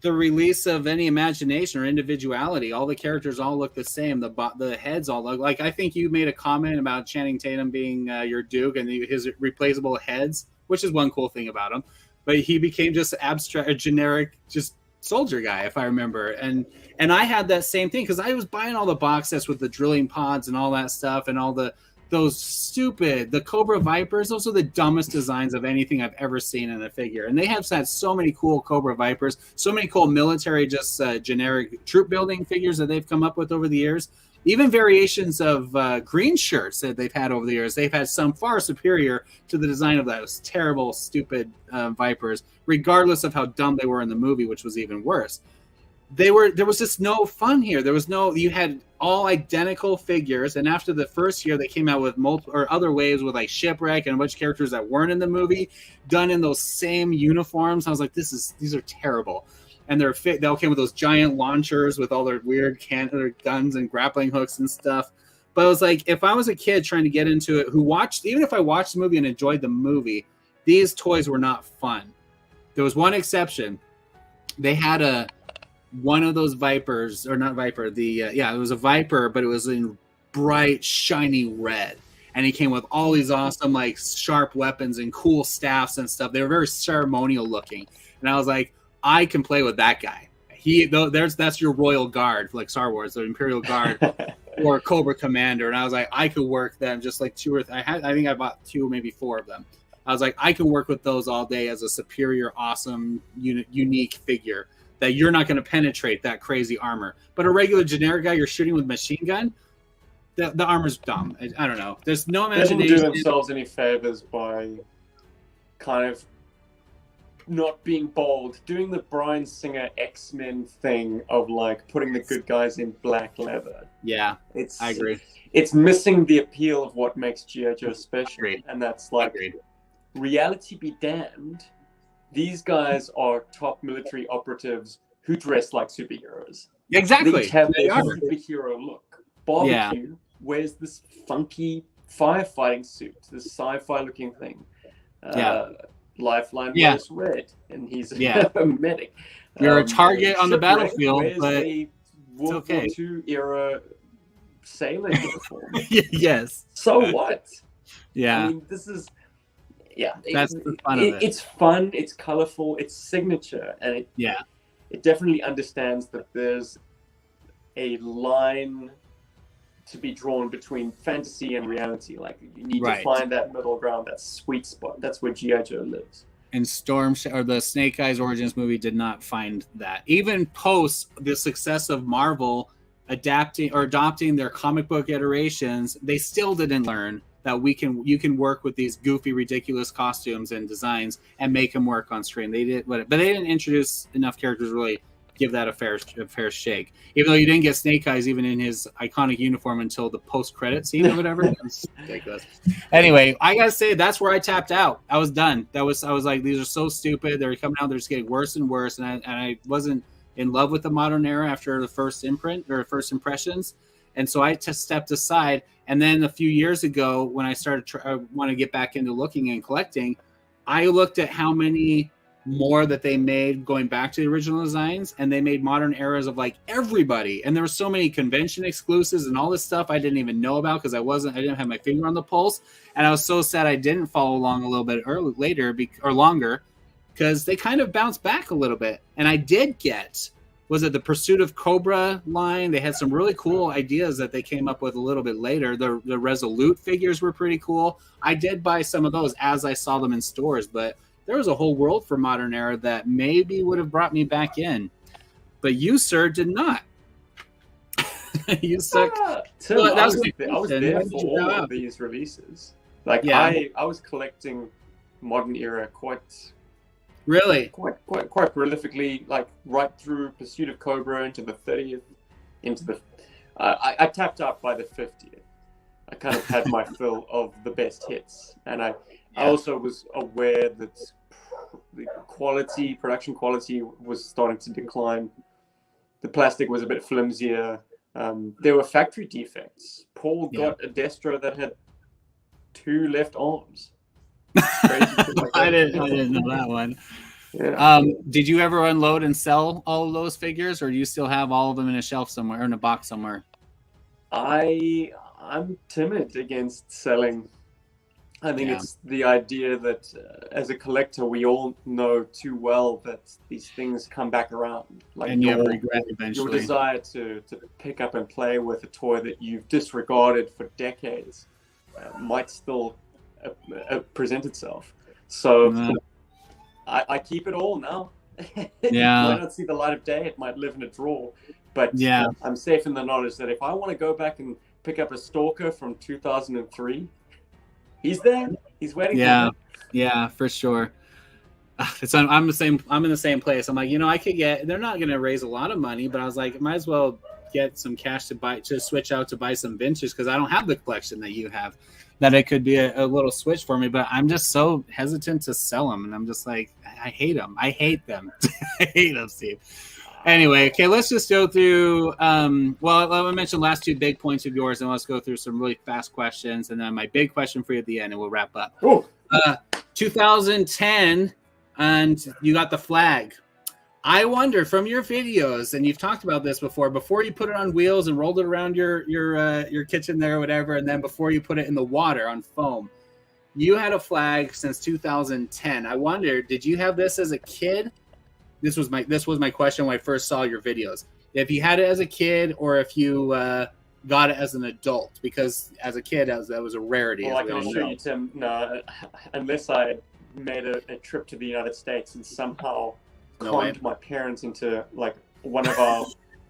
the release of any imagination or individuality? All the characters all look the same. The heads all look like. I think you made a comment about Channing Tatum being your Duke and his replaceable heads, which is one cool thing about him. But he became just abstract, generic, just soldier guy, if I remember. And I had that same thing because I was buying all the box sets with the drilling pods and all that stuff and all the Cobra Vipers. Those are the dumbest designs of anything I've ever seen in a figure. And they have had so many cool Cobra Vipers, so many cool military, just generic troop building figures that they've come up with over the years. Even variations of green shirts that they've had over the years. They've had some far superior to the design of those terrible, stupid Vipers, regardless of how dumb they were in the movie, which was even worse. There was just no fun here. You had all identical figures, and after the first year, they came out with multiple or other waves with like Shipwreck and a bunch of characters that weren't in the movie, done in those same uniforms. I was like, these are terrible. And they all came with those giant launchers with all their weird guns and grappling hooks and stuff. But I was like, if I was a kid trying to get into it, even if I watched the movie and enjoyed the movie, these toys were not fun. There was one exception. They had one of those Vipers, or not Viper, it was a Viper, but it was in bright, shiny red. And he came with all these awesome, like, sharp weapons and cool staffs and stuff. They were very ceremonial looking. And I was like, I can play with that guy. That's your Royal Guard, like Star Wars, the Imperial Guard, or Cobra Commander. And I was like, I could work them just like two or three. I think I bought 2, maybe 4 of them. I was like, I can work with those all day as a superior, awesome, unique figure that you're not going to penetrate that crazy armor. But a regular generic guy you're shooting with machine gun, the armor's dumb. I don't know. There's no imagination. They didn't do themselves any favors by kind of not being bold, doing the Bryan Singer X-Men thing of like putting the good guys in black leather. Yeah, I agree. It's missing the appeal of what makes G.I. Joe special. Agreed. And that's like, reality be damned, these guys are top military operatives who dress like superheroes. Exactly. They have their superhero look. Barbecue wears this funky firefighting suit, this sci-fi looking thing. Lifeline wears red, and he's a medic. You're a target on the battlefield, but World War II era sailor uniform. Yes. So what? Yeah. I mean, this is that's the fun of it. It's fun. It's colorful. It's signature, and it definitely understands that there's a line to be drawn between fantasy and reality. Like, you need to find that middle ground, that sweet spot. That's where G.I. Joe lives. And the Snake Eyes Origins movie did not find that. Even post the success of Marvel adopting their comic book iterations, they still didn't learn that you can work with these goofy, ridiculous costumes and designs and make them work on screen. They did, but they didn't introduce enough characters to really give that a fair shake. Even though you didn't get Snake Eyes even in his iconic uniform until the post-credit scene or whatever. It's ridiculous. Anyway, I gotta say that's where I tapped out. I was done. I was like, these are so stupid. They're coming out. They're just getting worse and worse. And I wasn't in love with the modern era after the first impressions. And so I just stepped aside. And then a few years ago, when I started want to get back into looking and collecting, I looked at how many more that they made going back to the original designs, and they made modern eras of like everybody. And there were so many convention exclusives and all this stuff I didn't even know about because I didn't have my finger on the pulse. And I was so sad I didn't follow along a little bit longer because they kind of bounced back a little bit. And I did get, was it the Pursuit of Cobra line? They had some really cool ideas that they came up with a little bit later. The Resolute figures were pretty cool. I did buy some of those as I saw them in stores, but there was a whole world for modern era that maybe would have brought me back in. But you, sir, did not. You suck. Tim, I was there for all of these releases. Like, I was collecting modern era quite prolifically, like right through Pursuit of Cobra into the 30th, into the I tapped out by the 50th. I kind of had my fill of the best hits, and I also was aware that the production quality was starting to decline. The plastic was a bit flimsier. There were factory defects. Paul got a Destro that had 2 left arms. I didn't know that one. Yeah. Did you ever unload and sell all of those figures, or do you still have all of them in a shelf somewhere or in a box somewhere? I'm timid against selling. I think it's the idea that as a collector, we all know too well that these things come back around. Like, and you have regret eventually. Your desire to pick up and play with a toy that you've disregarded for decades might still present present So I keep it all now. It might not see the light of day. It might live in a drawer. But I'm safe in the knowledge that if I want to go back and pick up a Stalker from 2003, he's there. He's waiting for me. Yeah, for sure. I'm in the same place. I'm like, I could they're not going to raise a lot of money, but I was like, might as well get some cash to switch out to buy some vintage because I don't have the collection that you have. That it could be a little switch for me, but I'm just so hesitant to sell them, and I'm just like, I hate them. I hate them. I hate them, Steve. Anyway, okay, let's just go through. Well, I mentioned last 2 big points of yours, and let's go through some really fast questions, and then my big question for you at the end, and we'll wrap up. 2010, and you got the Flagg. I wonder from your videos, and you've talked about this before you put it on wheels and rolled it around your kitchen there or whatever, and then before you put it in the water on foam, you had a Flagg since 2010. I wonder, did you have this as a kid? This was my question when I first saw your videos. If you had it as a kid, or if you got it as an adult, because as a kid that was a rarity. Well, I can assure you, Tim, no, unless I made a trip to the United States and somehow conned my parents into like one of our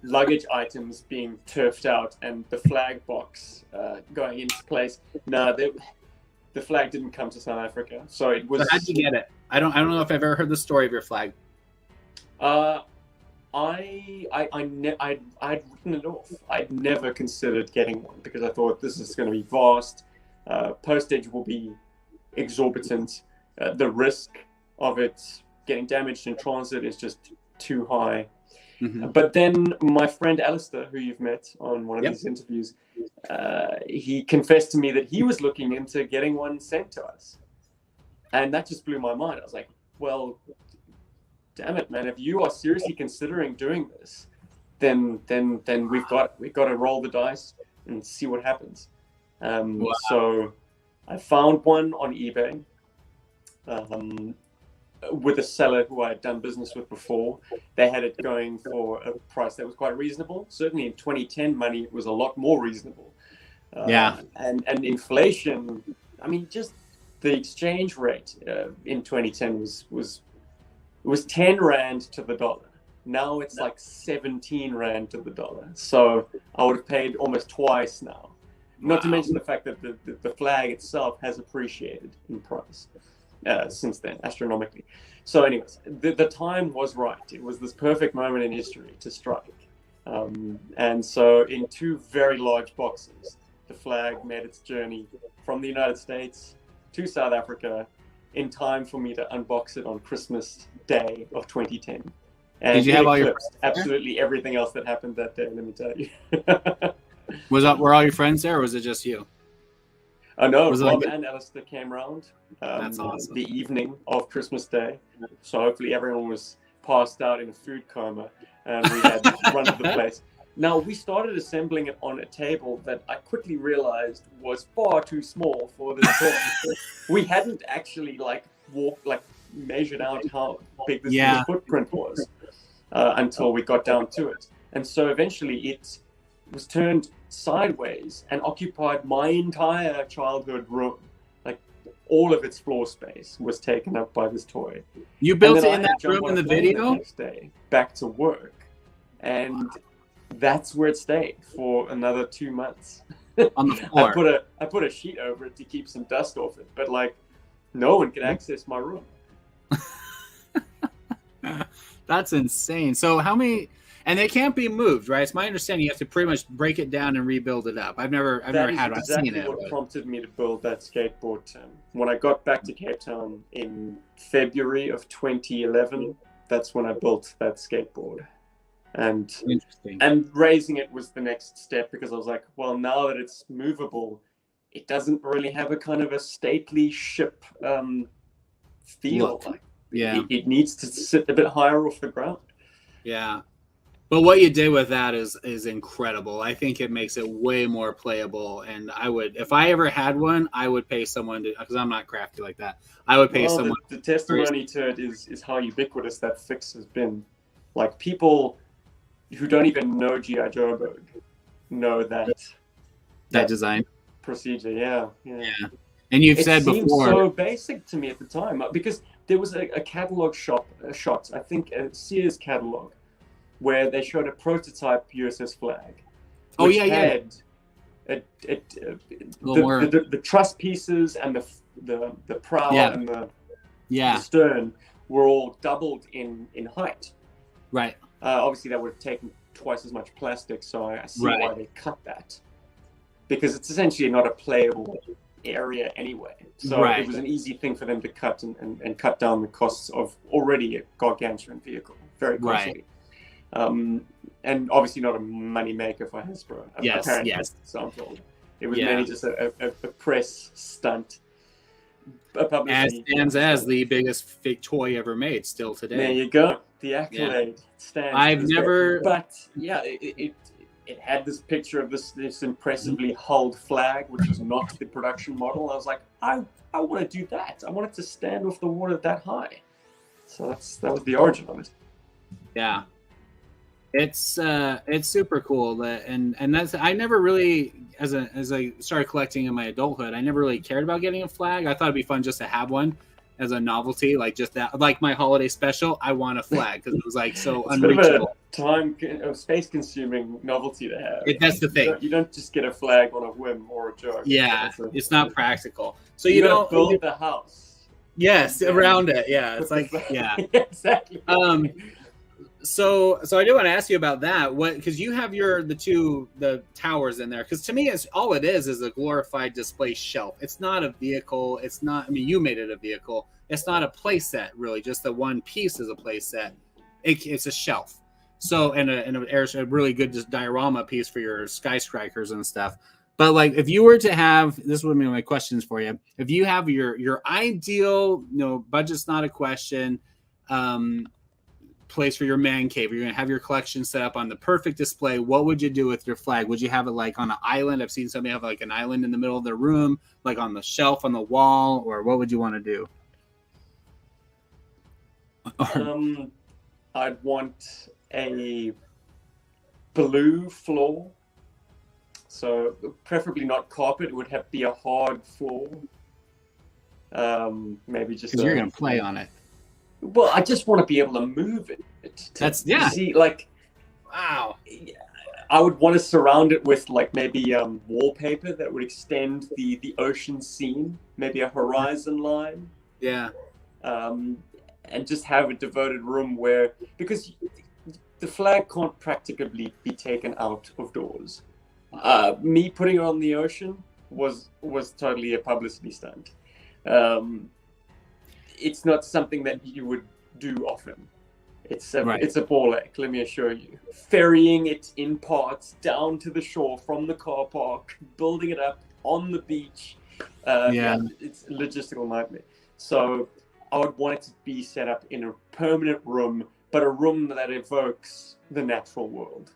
luggage items being turfed out and the Flagg box going into place. No, the flag didn't come to South Africa, so it was. So how'd you get it? I don't know if I've ever heard the story of your flag. I'd written it off. I'd never considered getting one because I thought this is going to be vast. Postage will be exorbitant. The risk of it getting damaged in transit is just too high. Mm-hmm. But then my friend Alistair, who you've met on one of these interviews, he confessed to me that he was looking into getting one sent to us. And that just blew my mind. I was like, well, damn it, man, if you are seriously considering doing this, then we've got to roll the dice and see what happens. Wow. So I found one on eBay with a seller who I had done business with before. They had it going for a price that was quite reasonable. Certainly in 2010 money, it was a lot more reasonable. And inflation, I mean, just the exchange rate in 2010 was 10 Rand to the dollar. Now it's like 17 Rand to the dollar. So I would have paid almost twice now. Not to mention the fact that the flag itself has appreciated in price since then, astronomically. So anyways, the time was right. It was this perfect moment in history to strike. And so in 2 very large boxes, the flag made its journey from the United States to South Africa in time for me to unbox it on Christmas Day of 2010. And did you have all your absolutely everything else that happened that day, let me tell you. Were all your friends there, or was it just you? No, Rob and Alistair came around That's awesome. the evening of Christmas Day. So hopefully everyone was passed out in a food coma and we had run of the place. Now, we started assembling it on a table that I quickly realized was far too small for this toy. We hadn't actually measured out how big this footprint was until we got down to it. And so eventually it was turned sideways and occupied my entire childhood room. Like all of its floor space was taken up by this toy. You built it in that room in the video? The next day, back to work. And that's where it stayed for another 2 months. On the floor. I put a sheet over it to keep some dust off it, but like no one could access my room. That's insane. So how many? And they can't be moved, right? It's my understanding you have to pretty much break it down and rebuild it up. I've never had one. I've seen it. What prompted me to build that skateboard, Tim. When I got back to Cape Town in February of 2011, that's when I built that skateboard. And raising it was the next step because I was like, well, now that it's movable, it doesn't really have a kind of a stately ship feel. Like, it needs to sit a bit higher off the ground. Yeah. But what you did with that is incredible. I think it makes it way more playable. And I would, if I ever had one, I would pay someone to, because I'm not crafty like that. I would pay someone. The testimony to it is how ubiquitous that fix has been. Like people who don't even know G.I. Joburg know that design procedure. Yeah. And you've said before, it seemed so basic to me at the time because there was a catalog shot, I think a Sears catalog, where they showed a prototype USS Flagg. Had the truss pieces and the prow and the stern were all doubled in height. Right. Obviously, that would have taken twice as much plastic, so I see why they cut that. Because it's essentially not a playable area anyway. So it was an easy thing for them to cut and cut down the costs of already a gargantuan vehicle. Very costly. And obviously not a money maker for Hasbro. Yes. Example. It was mainly just a press stunt. As stands as the biggest fake toy ever made still today. There you go. The accolade stands. I've never... But it had this picture of this impressively hulled flag, which is not the production model. I was like, I want to do that. I want it to stand off the water that high. So that was the origin of it. Yeah. It's super cool and that's I never really as I started collecting in my adulthood I never really cared about getting a flag. I thought it'd be fun just to have one as a novelty, like just that, like my holiday special. I want a flag because it was like so unreachable. space-consuming novelty to have. That's the thing. You don't just get a flag on a whim or a joke. Yeah, it's not practical. So you don't build the house. Yes, around it. Yeah, it's like exactly. So I do want to ask you about that. Because you have the towers in there. Because to me, all it is a glorified display shelf. It's not a vehicle. It's not. I mean, you made it a vehicle. It's not a play set, really. Just the one piece is a play set. It's a shelf. So and a really good diorama piece for your skyscrapers and stuff. But like, if you were to have, this would be my questions for you. If you have your ideal, budget's not a question, place for your man cave, you're going to have your collection set up on the perfect display. What would you do with your flag? Would you have it like on an island? I've seen somebody have like an island in the middle of their room, like on the shelf on the wall, or what would you want to do? I'd want a blue floor. So preferably not carpet. It would have to be a hard floor. Maybe just because you're going to play on it. Well, I just want to be able to move it. See, like, wow. I would want to surround it with like maybe wallpaper that would extend the ocean scene, maybe a horizon line. Yeah. And just have a devoted room where, because the flag can't practically be taken out of doors. Me putting it on the ocean was totally a publicity stunt. It's not something that you would do often. It's a ball ache, let me assure you. Ferrying it in parts down to the shore from the car park, building it up on the beach. It's a logistical nightmare. So I would want it to be set up in a permanent room, but a room that evokes the natural world.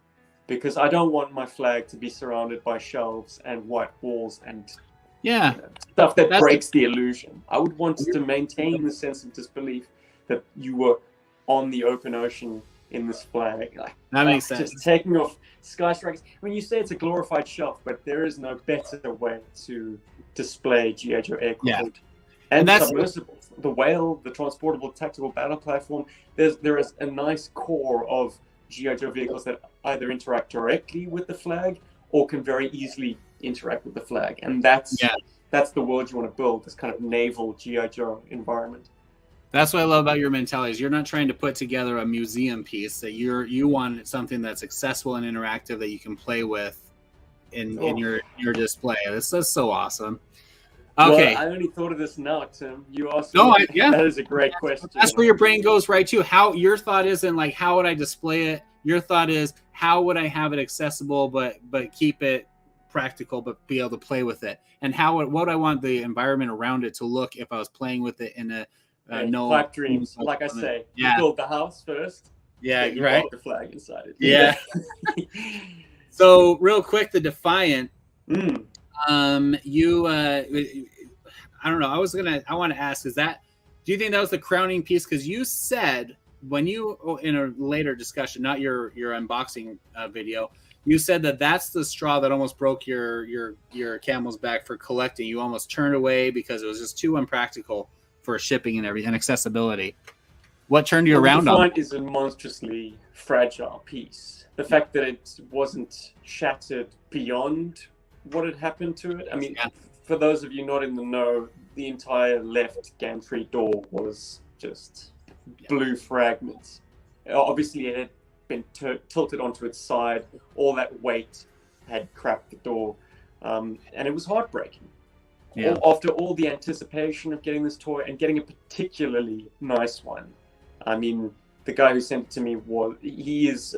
Because I don't want my flag to be surrounded by shelves and white walls and stuff that breaks the illusion. I would want to maintain the sense of disbelief that you were on the open ocean in this flag. That makes sense. Just taking off skyscrapers. I mean, you say it's a glorified shelf, but there is no better way to display G.I. Joe aircraft and submersibles. The Whale, the transportable tactical battle platform. There is a nice core of G.I. Joe vehicles that either interact directly with the flag or can very easily interact with the flag, and that's the world you want to build, this kind of naval G.I. Joe environment. That's what I love about your mentality. Is you're not trying to put together a museum piece. That you want something that's accessible and interactive that you can play with in your display. That's so awesome. Okay, well, I only thought of this now, Tim. You asked. That is a great question. That's where your brain goes right to. How your thought isn't like how would I display it. Your thought is how would I have it accessible, but keep it practical, but be able to play with it. And what would I want the environment around it to look if I was playing with it in a pipe dreams, like I say. You build the house first. Yeah, you right. The flag inside it. Yeah. So real quick, the Defiant. You I don't know. I want to ask, do you think that was the crowning piece? Because you said when you, in a later discussion, not your unboxing video, you said that's the straw that almost broke your camel's back for collecting. You almost turned away because it was just too unpractical for shipping and everything and accessibility. What turned you around on? The Defiant is a monstrously fragile piece. The fact that it wasn't shattered beyond what had happened to it. I mean, for those of you not in the know, the entire left gantry door was just blue fragments. Obviously, it had been tilted onto its side. All that weight had cracked the door, and it was heartbreaking. Yeah. After all the anticipation of getting this toy and getting a particularly nice one. I mean, the guy who sent it to me he is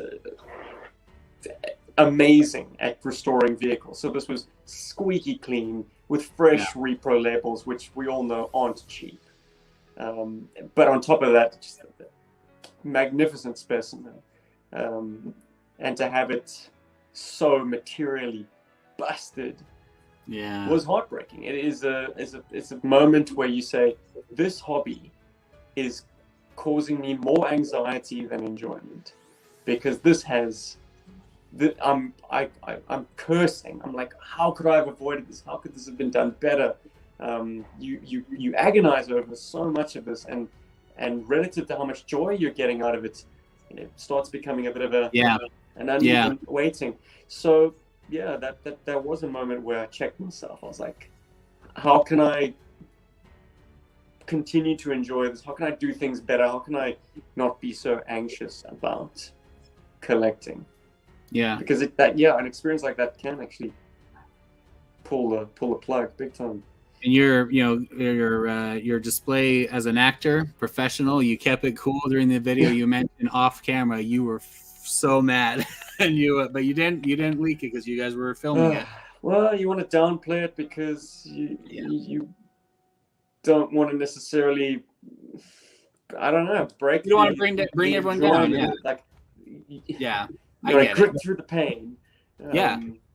amazing at restoring vehicles. So this was squeaky clean with fresh repro labels, which we all know aren't cheap. But on top of that, just a magnificent specimen. And to have it so materially busted was heartbreaking. It is it's a moment where you say, this hobby is causing me more anxiety than enjoyment, because this has I'm cursing. I'm like, how could I have avoided this? How could this have been done better? You agonize over so much of this, and relative to how much joy you're getting out of it and it starts becoming a bit of an uneven waiting. So yeah, that was a moment where I checked myself. I was like, how can I continue to enjoy this? How can I do things better? How can I not be so anxious about collecting? Yeah, because an experience like that can actually pull the plug big time. And your display as an actor, professional, you kept it cool during the video. You mentioned off camera you were so mad, and but you didn't leak it because you guys were filming it. Well, you want to downplay it because you don't want to necessarily, I don't know, break. You don't want to bring everyone down. Yeah, I grit through the pain.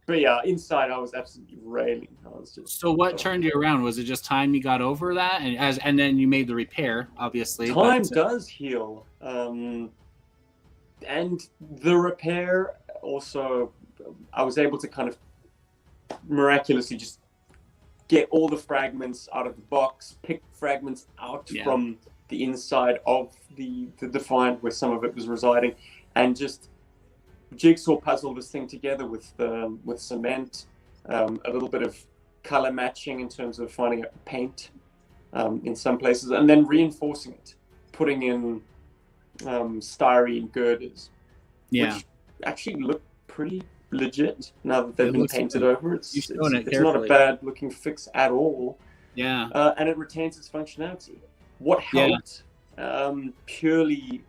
But yeah, inside I was absolutely railing. So what turned you around? Was it just time you got over that, and then you made the repair? Obviously, time does heal, and the repair also. I was able to kind of miraculously just get all the fragments out of the box, pick fragments out from the inside of the Defiant where some of it was residing, and just jigsaw puzzle this thing together with cement, a little bit of color matching in terms of finding paint in some places, and then reinforcing it, putting in styrene girders, which actually look pretty legit now that they've been painted over. It's not a bad looking fix at all. And it retains its functionality. What helped purely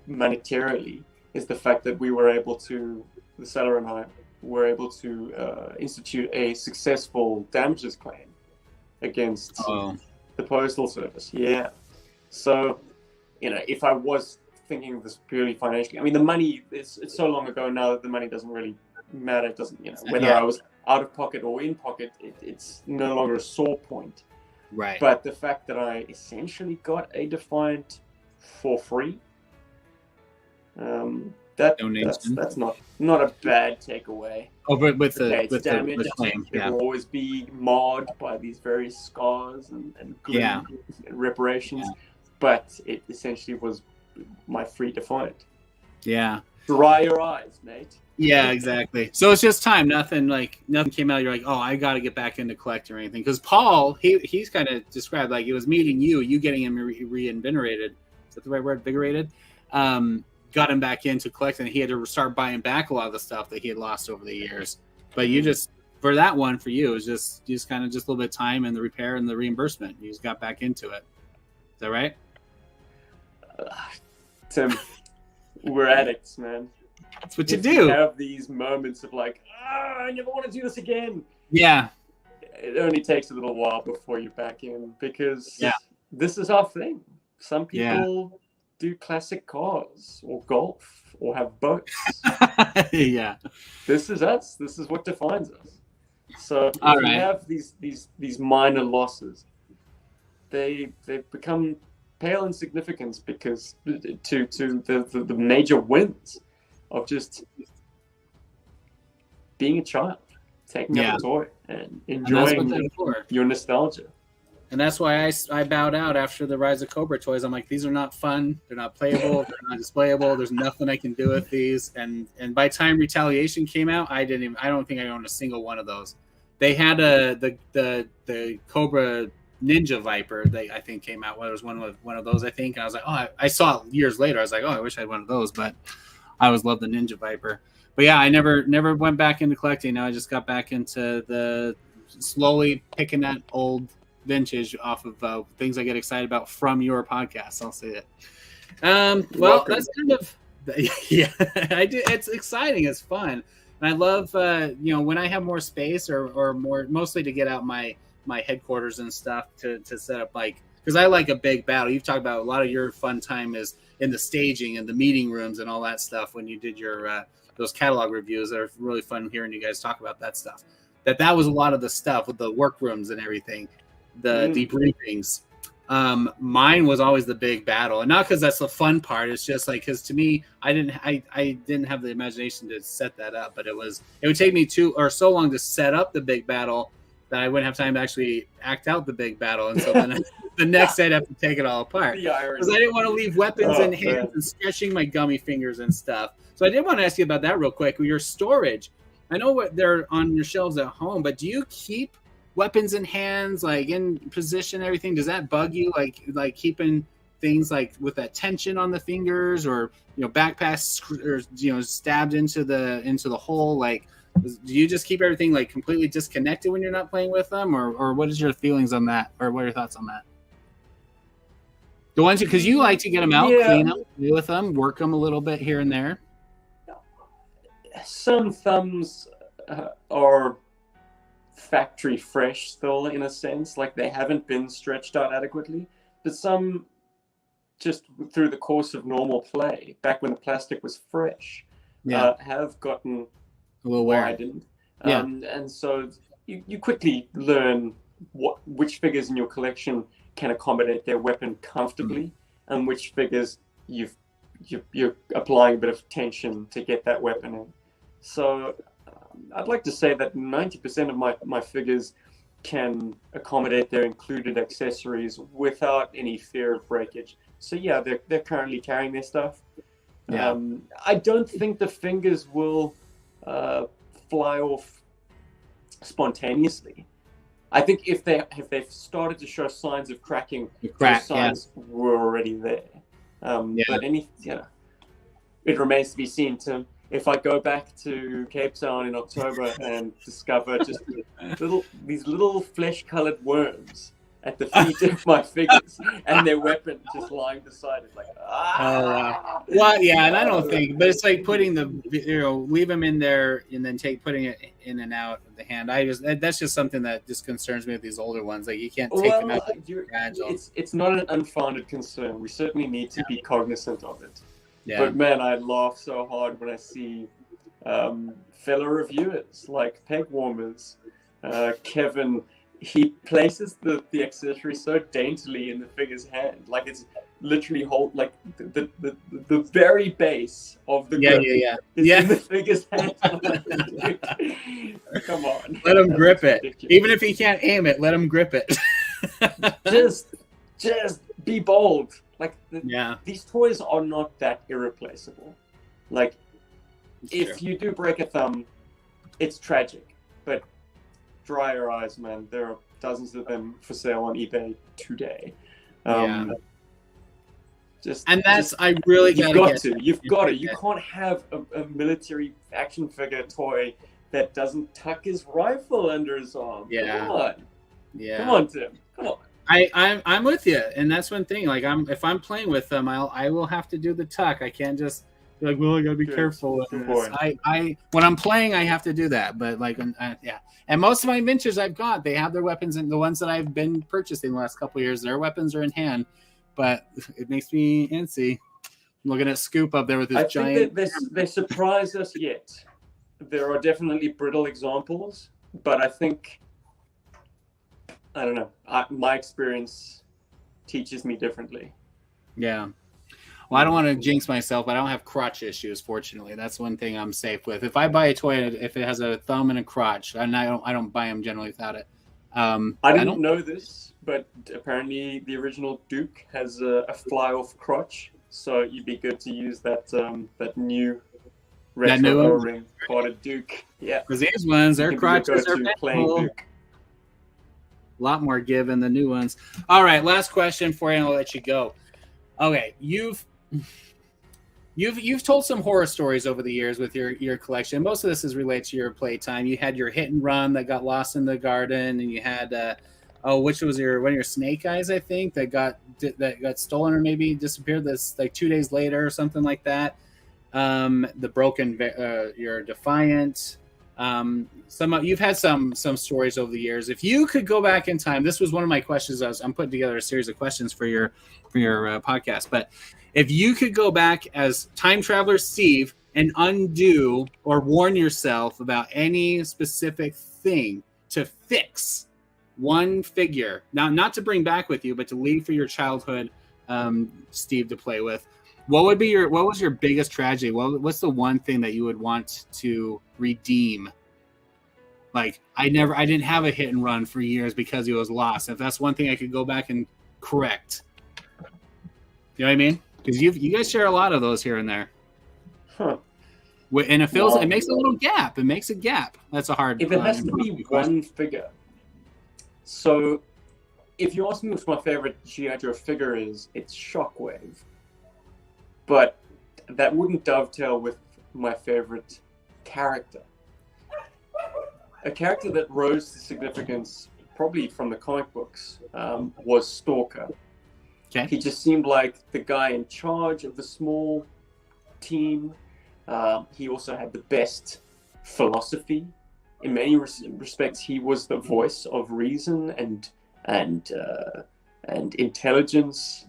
monetarily is the fact that we were able to, the seller and I were able to institute a successful damages claim against the Postal Service. Yeah. So, if I was thinking of this purely financially, I mean, the money, it's so long ago now that the money doesn't really matter. It doesn't, whether I was out of pocket or in pocket, it's no longer a sore point. Right. But the fact that I essentially got a Defiant for free, that's not a bad takeaway. But with the claim, it will always be marred by these various scars and reparations. But it essentially was my free Defiant. Yeah. Dry your eyes, mate. Yeah, exactly. So it's just time. Nothing came out. You're like, oh, I got to get back into collecting or anything. Because Paul, he's kind of described like it was meeting you getting him reinvigorated. Is that the right word? Vigorated. Got him back into collecting. He had to start buying back a lot of the stuff that he had lost over the years. But you just, for that one, for you, it was just kind of just a little bit of time and the repair and the reimbursement. You just got back into it. Is that right? Tim, we're addicts, man. That's what you do. Have these moments of like, I never want to do this again. Yeah. It only takes a little while before you're back in because this is our thing. Some people do classic cars or golf or have boats. Yeah. This is us. This is what defines us. So if we have these minor losses, they become pale in significance because to the major wins of just being a child, taking up a toy and enjoying your nostalgia. And that's why I bowed out after the Rise of Cobra toys. I'm like, these are not fun. They're not playable. They're not displayable. There's nothing I can do with these. And by the time Retaliation came out, I don't think I owned a single one of those. They had the Cobra Ninja Viper. I think came out. Well, there was one of those, I think. And I was like, oh, I saw it years later. I was like, oh, I wish I had one of those. But I always loved the Ninja Viper. But yeah, I never went back into collecting. Now I just got back into the slowly picking that old vintage off of things I get excited about from your podcast. I'll say it. Well, that's kind of I do. It's exciting. It's fun, and I love when I have more space or more, mostly to get out my headquarters and stuff to set up, like, because I like a big battle. You've talked about a lot of your fun time is in the staging and the meeting rooms and all that stuff when you did your those catalog reviews. That are really fun hearing you guys talk about that stuff. That was a lot of the stuff with the workrooms and everything, the debriefings. Mine was always the big battle, and not because that's the fun part. It's just like, because to me, I didn't have the imagination to set that up, but it would take me so long to set up the big battle that I wouldn't have time to actually act out the big battle, and so then the next day I'd have to take it all apart because I didn't want to leave weapons in hands and stretching my gummy fingers and stuff. So I did want to ask you about that real quick. Your storage, I know what they're on your shelves at home, but do you keep weapons in hands, like in position, everything? Does that bug you, like keeping things like with that tension on the fingers, or backpacks, or stabbed into the hole? Like, do you just keep everything like completely disconnected when you're not playing with them, or what is your feelings on that, or what are your thoughts on that? The ones because you like to get them out, clean them, play with them, work them a little bit here and there. Some thumbs are factory fresh still, in a sense, like they haven't been stretched out adequately, but some just through the course of normal play, back when the plastic was fresh, have gotten a little widened. And so you quickly learn which figures in your collection can accommodate their weapon comfortably, and which figures you're applying a bit of tension to get that weapon in. So I'd like to say that 90% of my figures can accommodate their included accessories without any fear of breakage. So yeah, they're currently carrying their stuff. I don't think the fingers will fly off spontaneously. I think if they've started to show signs of cracking, those signs were already there. But it remains to be seen. If I go back to Cape Town in October and discover just these little flesh-colored worms at the feet of my figures and their weapon just lying beside it, like well, yeah, and I don't think, but it's like putting leave them in there and then putting it in and out of the hand. That's just something that just concerns me with these older ones. Like you can't take them out. It's not an unfounded concern. We certainly need to be cognizant of it. Yeah. But man, I laugh so hard when I see fellow reviewers like Peg Warmers, Kevin. He places the accessory so daintily in the figure's hand, like it's literally like the very base of the grip is in the figure's hand. Come on, let him grip it. Ridiculous. Even if he can't aim it, let him grip it. just be bold. Like these toys are not that irreplaceable. Like if you do break a thumb, it's tragic, but dry your eyes, man. There are dozens of them for sale on eBay today. I really you've got to. You can't have a military action figure toy that doesn't tuck his rifle under his arm. Come on, Tim. Come on. I'm with you, and that's one thing. Like if I'm playing with them, I will have to do the tuck. I can't just be like, well, I gotta be careful with this. When I'm playing, I have to do that. But like, and most of my ventures I've got, they have their weapons, and the ones that I've been purchasing the last couple of years, their weapons are in hand. But it makes me antsy. I'm looking at Scoop up there with his giant. I think they surprise us yet. There are definitely brittle examples, but I think. I don't know. My experience teaches me differently. Yeah. Well, I don't want to jinx myself, but I don't have crotch issues. Fortunately, that's one thing I'm safe with. If I buy a toy, if it has a thumb and a crotch, and I don't buy them generally without it. I didn't know this, but apparently the original Duke has a fly-off crotch, so you'd be good to use that new retro O-ring carded Duke. Yeah. Because these ones, their crotches are playing Duke. A lot more give in the new ones. All right, last question for you, and I'll let you go. Okay, you've told some horror stories over the years with your collection. Most of this is related to your playtime. You had your hit and run that got lost in the garden, and you had which was one of your snake eyes, I think, that got stolen or maybe disappeared. This like 2 days later or something like that. The broken your Defiant. You've had some stories over the years. If you could go back in time, this was one of my questions. I'm putting together a series of questions for your podcast. But if you could go back as time traveler Steve and undo or warn yourself about any specific thing to fix one figure, now not to bring back with you, but to leave for your childhood Steve to play with, what was your biggest tragedy? What's the one thing that you would want to redeem? Like I didn't have a hit and run for years because he was lost. If that's one thing I could go back and correct, you know what I mean? Because you guys share a lot of those here and there. Huh. And it makes a little gap. It makes a gap. That's a hard. If it has to be one figure, so if you ask me what my favorite G.I. Joe figure is, it's Shockwave. But that wouldn't dovetail with my favorite character. A character that rose to significance, probably from the comic books, was Stalker. Okay. He just seemed like the guy in charge of the small team. He also had the best philosophy. In many respects, he was the voice of reason and intelligence.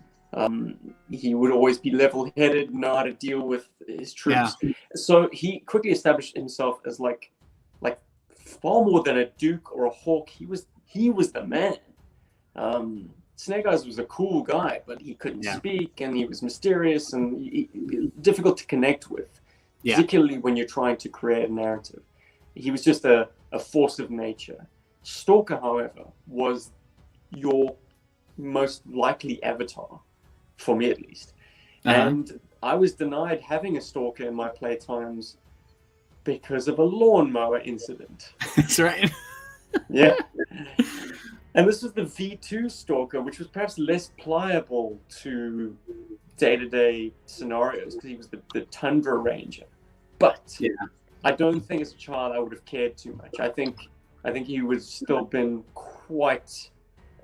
He would always be level-headed, know how to deal with his troops. Yeah. So he quickly established himself as like far more than a Duke or a Hawk. He was the man. Snake Eyes was a cool guy, but he couldn't speak, and he was mysterious and difficult to connect with, particularly when you're trying to create a narrative. He was just a force of nature. Stalker, however, was your most likely avatar, for me at least. And I was denied having a Stalker in my playtimes because of a lawnmower incident. That's right. Yeah. And this was the V2 Stalker, which was perhaps less pliable to day-to-day scenarios because he was the Tundra Ranger. But I don't think as a child I would have cared too much. I think he would still been quite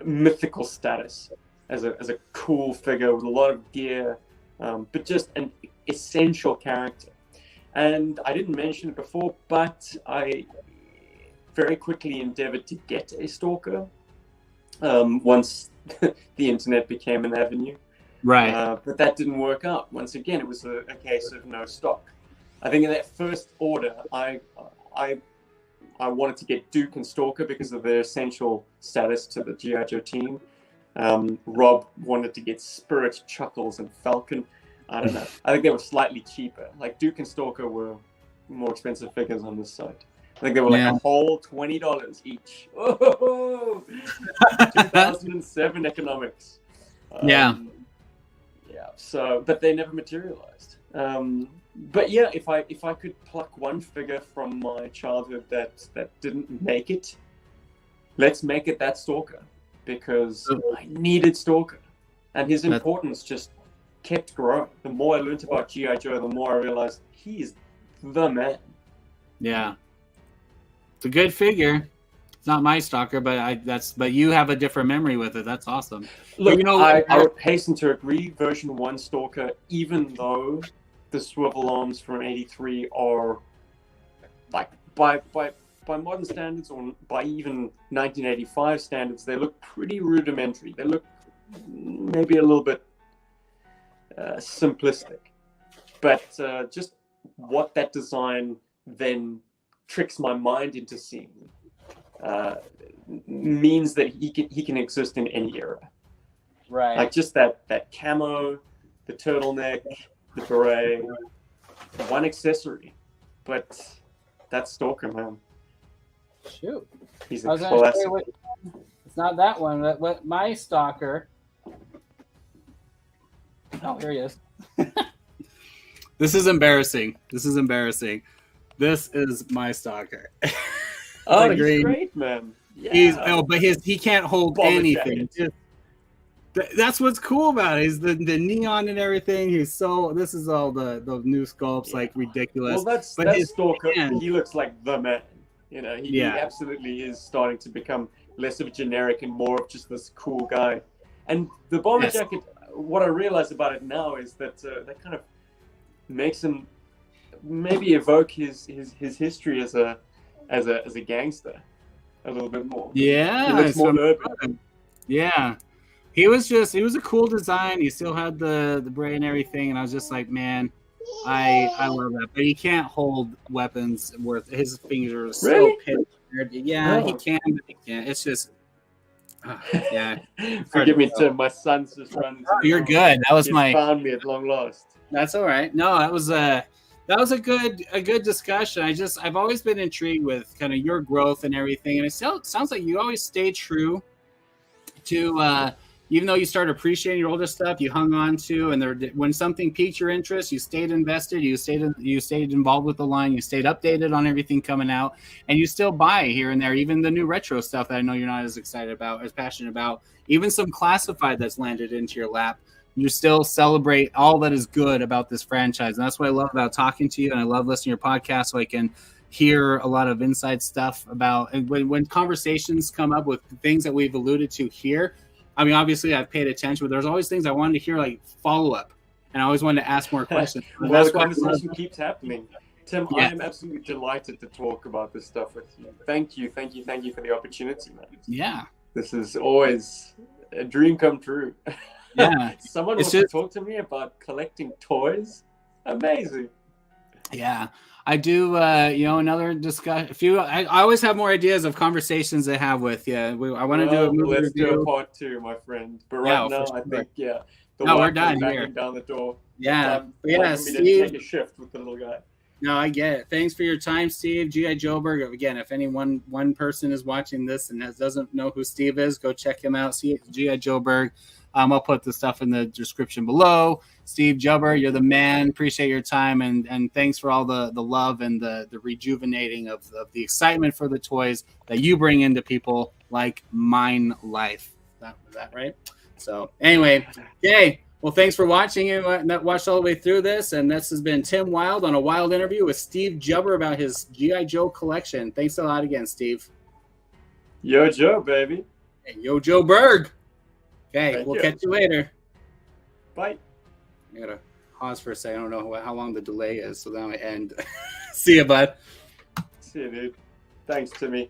mythical status as a cool figure with a lot of gear, but just an essential character. And I didn't mention it before, but I very quickly endeavored to get a Stalker once the internet became an avenue. Right. But that didn't work out. Once again, it was a case of no stock. I think in that first order, I wanted to get Duke and Stalker because of their essential status to the G.I. Joe team. Rob wanted to get Spirit, Chuckles, and Falcon. I don't know. I think they were slightly cheaper. Like Duke and Stalker were more expensive figures on this site. I think they were like a whole $20 each. Oh, 2007 economics. Yeah. So, but they never materialized. But yeah, if I could pluck one figure from my childhood that didn't make it, let's make it that Stalker, because I needed Stalker, and his importance just kept growing. The more I learned about G.I. Joe, the more I realized he is the man. Yeah, it's a good figure. It's not my Stalker, but you have a different memory with it. That's awesome. Look, I would hasten to agree. Version 1 Stalker, even though the swivel arms from '83 are like by modern standards, or by even 1985 standards, they look pretty rudimentary. They look maybe a little bit simplistic, but just what that design then tricks my mind into seeing means that he can exist in any era. Right. Like just that camo, the turtleneck, the beret, one accessory, but that's Stalker, man. Shoot, he's a classic. It's not that one. What my Stalker? Oh, here he is. This is embarrassing. This is my Stalker. Oh, he's great, man. Yeah. But he can't hold anything. That's what's cool about it. Is the neon and everything. This is all the new sculpts, like ridiculous. Well, that's Stalker. He looks like the man. You know, he absolutely is starting to become less of a generic and more of just this cool guy. And the bomber jacket, what I realize about it now is that that kind of makes him maybe evoke his history as a gangster a little bit more. Yeah, he looks more urban. Yeah, he was a cool design. He still had the beret and everything, and I was just like, man, I love that. But he can't hold weapons worth. His fingers are so pitched. Yeah, he can, but he can't. It's just. Yeah. Forgive me, Tim. My son's just running. You're good. That was found me at long last. That's all right. No, that was that was a good discussion. I've always been intrigued with kind of your growth and everything, and it sounds like you always stay true to even though you started appreciating your older stuff, you hung on to, and when something piqued your interest, you stayed invested, you stayed involved with the line, you stayed updated on everything coming out, and you still buy here and there, even the new retro stuff that I know you're not as excited about, as passionate about, even some classified that's landed into your lap. You still celebrate all that is good about this franchise, and that's what I love about talking to you, and I love listening to your podcast, so I can hear a lot of inside stuff about, and when conversations come up with things that we've alluded to here. I mean, obviously I've paid attention, but there's always things I wanted to hear, like follow up, and I always wanted to ask more questions. Well, the conversation keeps happening. Tim, yeah. I am absolutely delighted to talk about this stuff with you. Thank you for the opportunity, man. Yeah, this is always a dream come true. Yeah, someone wants to talk to me about collecting toys. Amazing. Yeah. I do, another discussion. I always have more ideas of conversations I have with you. I want to do a movie review. Do a part 2, my friend. But right now, I think, we're done here. Down the door. Yeah, Steve. Take a shift with the little guy. No, I get it. Thanks for your time, Steve. G.I. Joburg. Again, if one person is watching this and doesn't know who Steve is, go check him out. See G.I. Joburg. I'll put the stuff in the description below. Steve Jubber, you're the man. Appreciate your time, and thanks for all the love and the rejuvenating of the excitement for the toys that you bring into people like mine life. Is that right? So anyway, okay. Well, thanks for watching and watched all the way through this. And this has been Tim Wilde on a Wilde interview with Steve Jubber about his G.I. Joe collection. Thanks a lot again, Steve. Yo, Joe, baby. Hey, yo, Joburg. Okay, we'll catch you later. Bye. I gotta pause for a second. I don't know how long the delay is, so now I end. See you, bud. See you, dude. Thanks, Timmy.